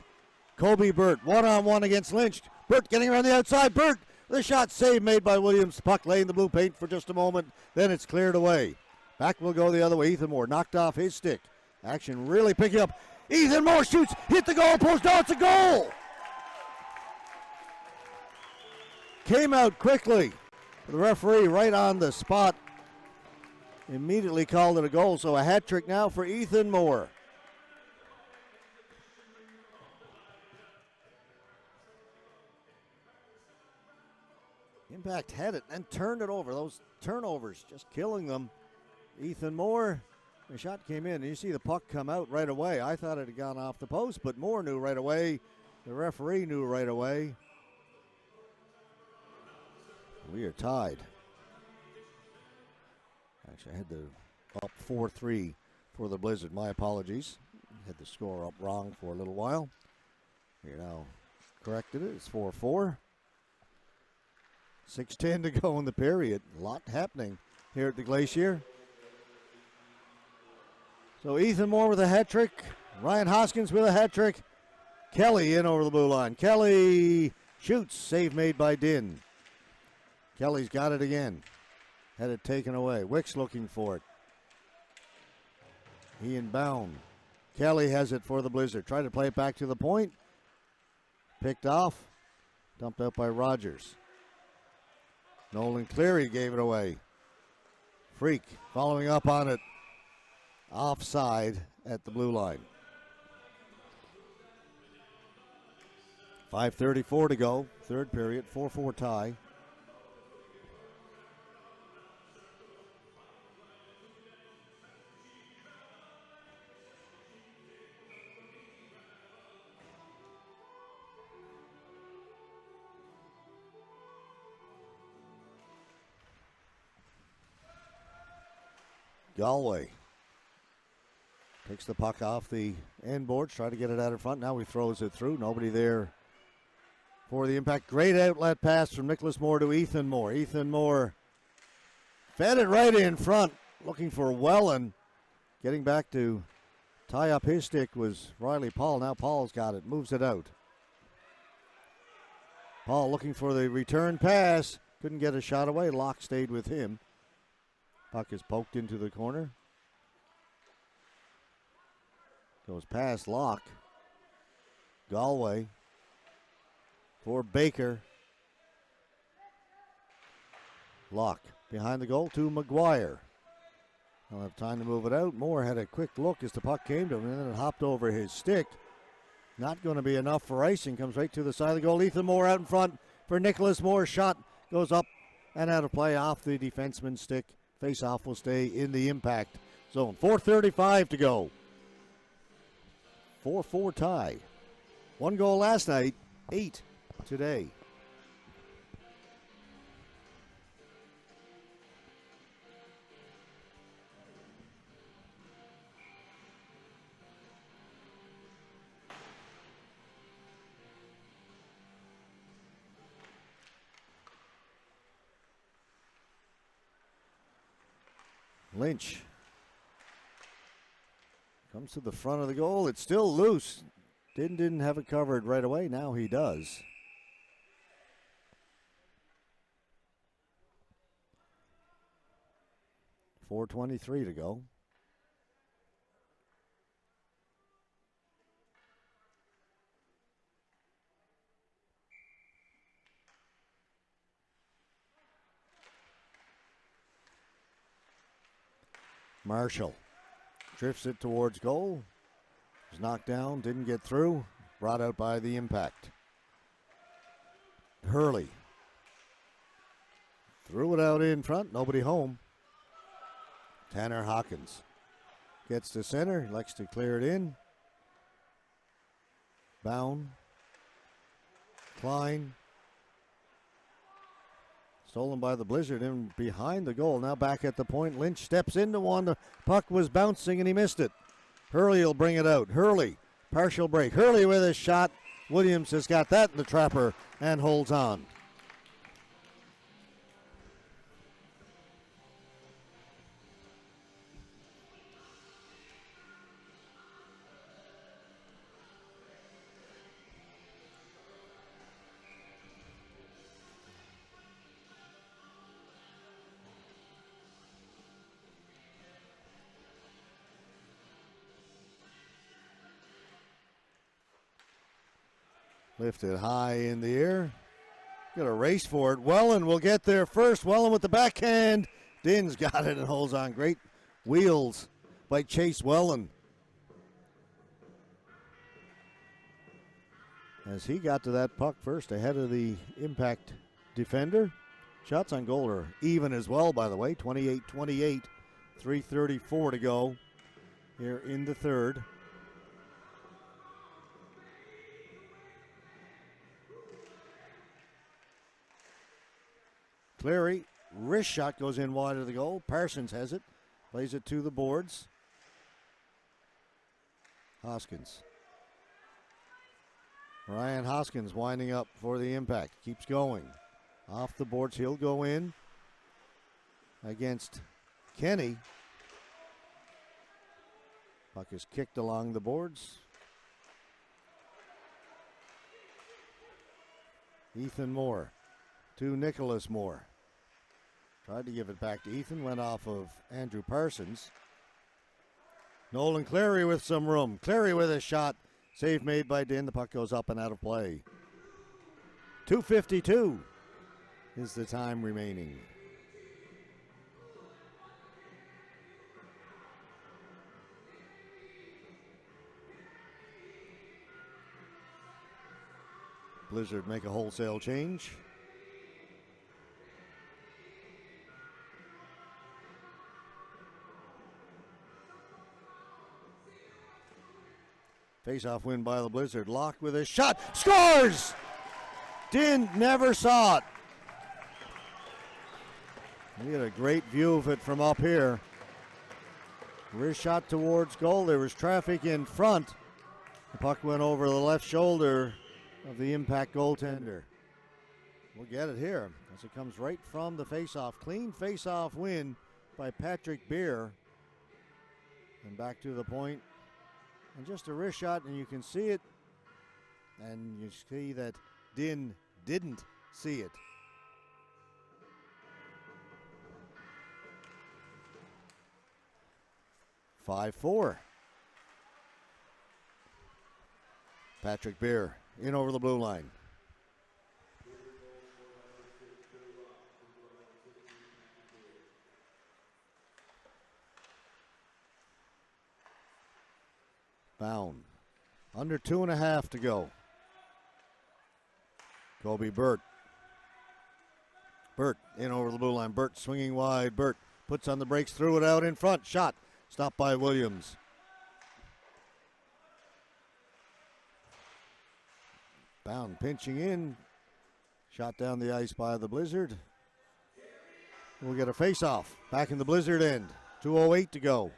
Kobe Burt one-on-one against Lynch. Burt getting around the outside. Burt, the shot save made by Williams. Puck laying the blue paint for just a moment. Then it's cleared away. Back will go the other way. Ethan Moore knocked off his stick. Action really picking up. Ethan Moore shoots. Hit the goal post. Now it's a goal. Came out quickly. The referee right on the spot immediately called it a goal. So a hat trick now for Ethan Moore. Impact had it and turned it over. Those turnovers just killing them. Ethan Moore, the shot came in. And you see the puck come out right away. I thought it had gone off the post, but Moore knew right away. The referee knew right away. We are tied. Actually, I had the up 4-3 for the Blizzard. My apologies. Had the score up wrong for a little while. Here now corrected it. It's 4-4. 6:10 to go in the period. A lot happening here at the Glacier. So Ethan Moore with a hat trick. Ryan Hoskins with a hat trick. Kelly in over the blue line. Kelly shoots. Save made by Din. Kelly's got it again. Had it taken away. Wicks looking for it. He inbound. Kelly has it for the Blizzard. Tried to play it back to the point. Picked off. Dumped out by Rogers. Nolan Cleary gave it away. Freak following up on it. Offside at the blue line. 5:34 to go. Third period. 4-4 tie. Galway takes the puck off the end boards, try to get it out in front. Now he throws it through. Nobody there for the impact. Great outlet pass from Nicholas Moore to Ethan Moore. Ethan Moore fed it right in front, looking for Wellen. Getting back to tie up his stick was Riley Paul. Now Paul's got it, moves it out. Paul looking for the return pass. Couldn't get a shot away. Locke stayed with him. Puck is poked into the corner. Goes past Locke. Galway for Baker. Locke behind the goal to McGuire. He'll have time to move it out. Moore had a quick look as the puck came to him, and then it hopped over his stick. Not going to be enough for icing. Comes right to the side of the goal. Ethan Moore out in front for Nicholas Moore. Shot goes up and out of play off the defenseman's stick. Face-off will stay in the impact zone. 4:35 to go. 4-4 tie. 1 goal last night, 8 today. Lynch comes to the front of the goal. It's still loose. Didn't have it covered right away. Now he does. .423 to go. Marshall drifts it towards goal. Was knocked down, didn't get through. Brought out by the impact. Hurley threw it out in front. Nobody home. Tanner Hawkins gets to center. Likes to clear it in. Bound. Klein. Stolen by the Blizzard in behind the goal. Now back at the point. Lynch steps into one. The puck was bouncing and he missed it. Hurley will bring it out. Hurley, partial break. Hurley with a shot. Williams has got that in the trapper and holds on. Lifted high in the air. Got a race for it. Welland will get there first. Welland with the backhand. Din's got it and holds on. Great wheels by Chase Welland. As he got to that puck first ahead of the Impact defender. Shots on goal are even as well, by the way. 28-28. 3:34 to go here in the third. Cleary, wrist shot goes in wide of the goal. Parsons has it. Plays it to the boards. Hoskins. Ryan Hoskins winding up for the Impact. Keeps going. Off the boards, he'll go in against Kenny. Puck is kicked along the boards. Ethan Moore to Nicholas Moore. Tried to give it back to Ethan, went off of Andrew Parsons. Nolan Cleary with some room. Cleary with a shot. Save made by Din. The puck goes up and out of play. 2:52 is the time remaining. Blizzard make a wholesale change. Face-off win by the Blizzard. Locke with a shot. Scores! Din never saw it. We had a great view of it from up here. Wrist shot towards goal. There was traffic in front. The puck went over the left shoulder of the Impact goaltender. We'll get it here as it comes right from the face-off. Clean face-off win by Patrick Beer. And back to the point. And just a wrist shot, and you can see it. And you see that Din didn't see it. (5-4). Patrick Beer in over the blue line. Bound. Under 2.5 to go. Kobe Burt. Burt in over the blue line. Burt swinging wide. Burt puts on the brakes, threw it out in front. Shot. Stopped by Williams. Bound pinching in. Shot down the ice by the Blizzard. We'll get a face-off back in the Blizzard end. 2:08 to go.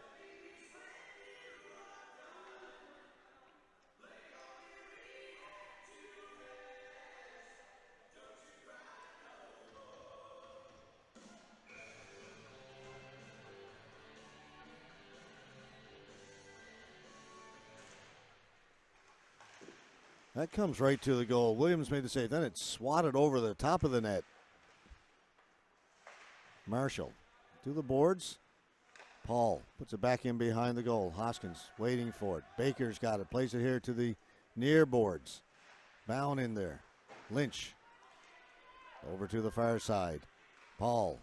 That comes right to the goal. Williams made the save. Then it's swatted over the top of the net. Marshall to the boards. Paul puts it back in behind the goal. Hoskins waiting for it. Baker's got it. Plays it here to the near boards. Bound in there. Lynch over to the far side. Paul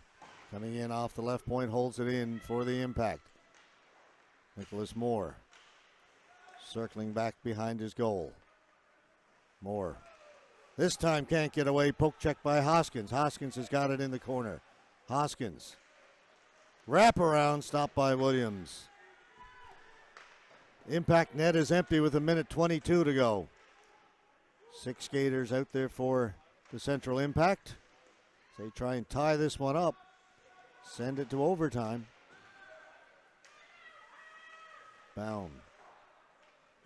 coming in off the left point. Holds it in for the Impact. Nicholas Moore circling back behind his goal. Moore this time can't get away. Poke check by Hoskins. Hoskins has got it in the corner. Hoskins. Wraparound, stopped by Williams. Impact net is empty with 1:22 to go. 6 skaters out there for the Central Impact. They try and tie this one up. Send it to overtime. Bound.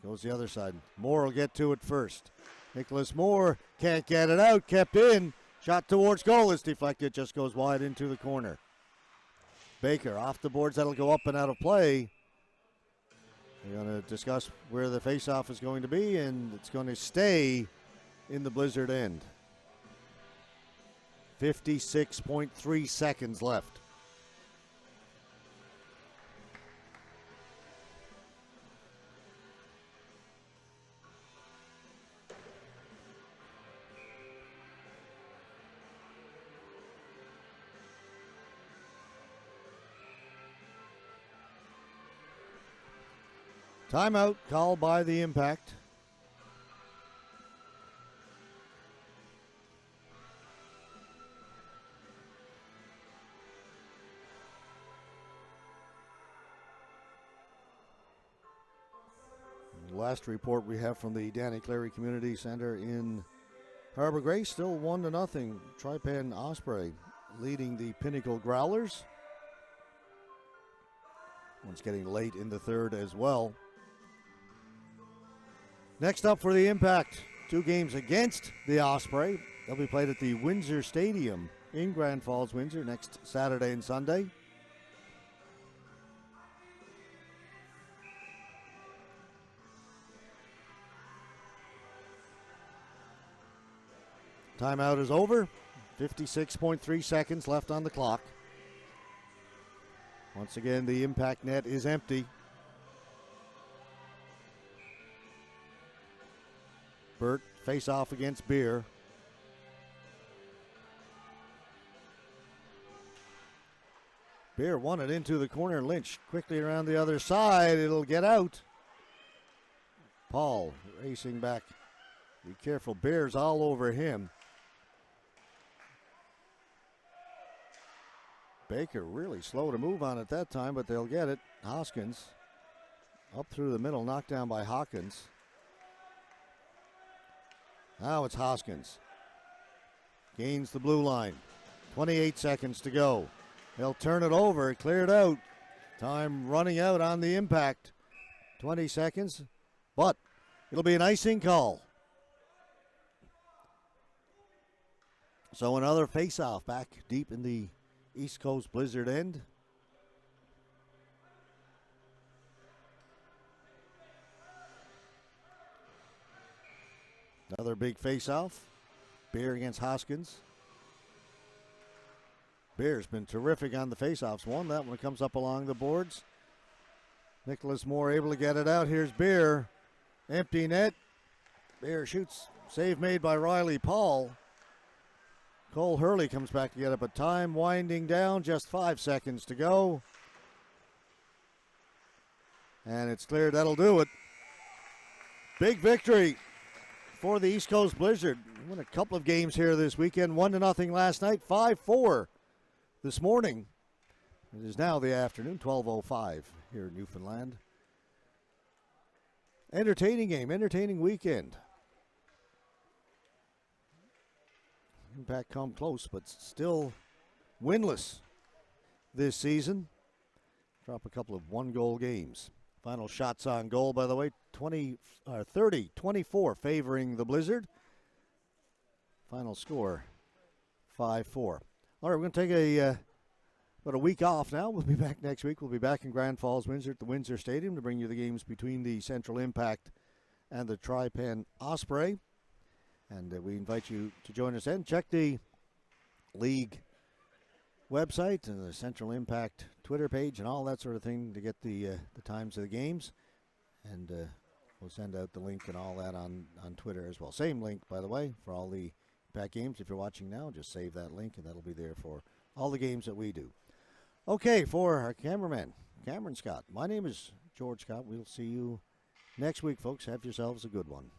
Goes the other side. Moore will get to it first. Nicholas Moore can't get it out. Kept in. Shot towards goal is deflected. Just goes wide into the corner. Baker off the boards. That'll go up and out of play. We're going to discuss where the faceoff is going to be, and it's going to stay in the Blizzard end. 56.3 seconds left. Timeout called by the Impact. Last report we have from the Danny Cleary Community Center in Harbor Grace, still 1-0. Trypan Osprey leading the Pinnacle Growlers. One's getting late in the third as well. Next up for the Impact, 2 games against the Osprey. They'll be played at the Windsor Stadium in Grand Falls, Windsor, next Saturday and Sunday. Timeout is over. 56.3 seconds left on the clock. Once again, the Impact net is empty. Burt face off against Beer. Beer won it into the corner. Lynch quickly around the other side. It'll get out. Paul racing back. Be careful. Beer's all over him. Baker really slow to move on at that time, but they'll get it. Hoskins up through the middle, knocked down by Hawkins. Now it's Hoskins. Gains the blue line. 28 seconds to go. They'll turn it over. Cleared out. Time running out on the Impact. 20 seconds, but it'll be an icing call. So another face-off back deep in the East Coast Blizzard end. Another big face-off. Beer against Hoskins. Beer's been terrific on the face-offs. Won that one, comes up along the boards. Nicholas Moore able to get it out. Here's Beer. Empty net. Beer shoots. Save made by Riley Paul. Cole Hurley comes back to get it, but time winding down. Just 5 seconds to go. And it's cleared. That'll do it. Big victory for the East Coast Blizzard. Won a couple of games here this weekend. 1-0 last night. 5-4 this morning. It is now the afternoon. 12:05 here in Newfoundland. Entertaining game. Entertaining weekend. Impact come close, but still winless this season. Drop a couple of one-goal games. Final shots on goal, by the way, 30-24 favoring the Blizzard. Final score, 5-4. All right, we're going to take about a week off now. We'll be back next week. We'll be back in Grand Falls, Windsor at the Windsor Stadium to bring you the games between the Central Impact and the Trypan Osprey. And we invite you to join us then. Check the league website and the Central Impact Twitter page and all that sort of thing to get the times of the games. And we'll send out the link and all that on Twitter as well. Same link, by the way, for all the Impact games. If you're watching now, just save that link and that'll be there for all the games that we do. Okay, for our cameraman, Cameron Scott, my name is George Scott. We'll see you next week, folks. Have yourselves a good one.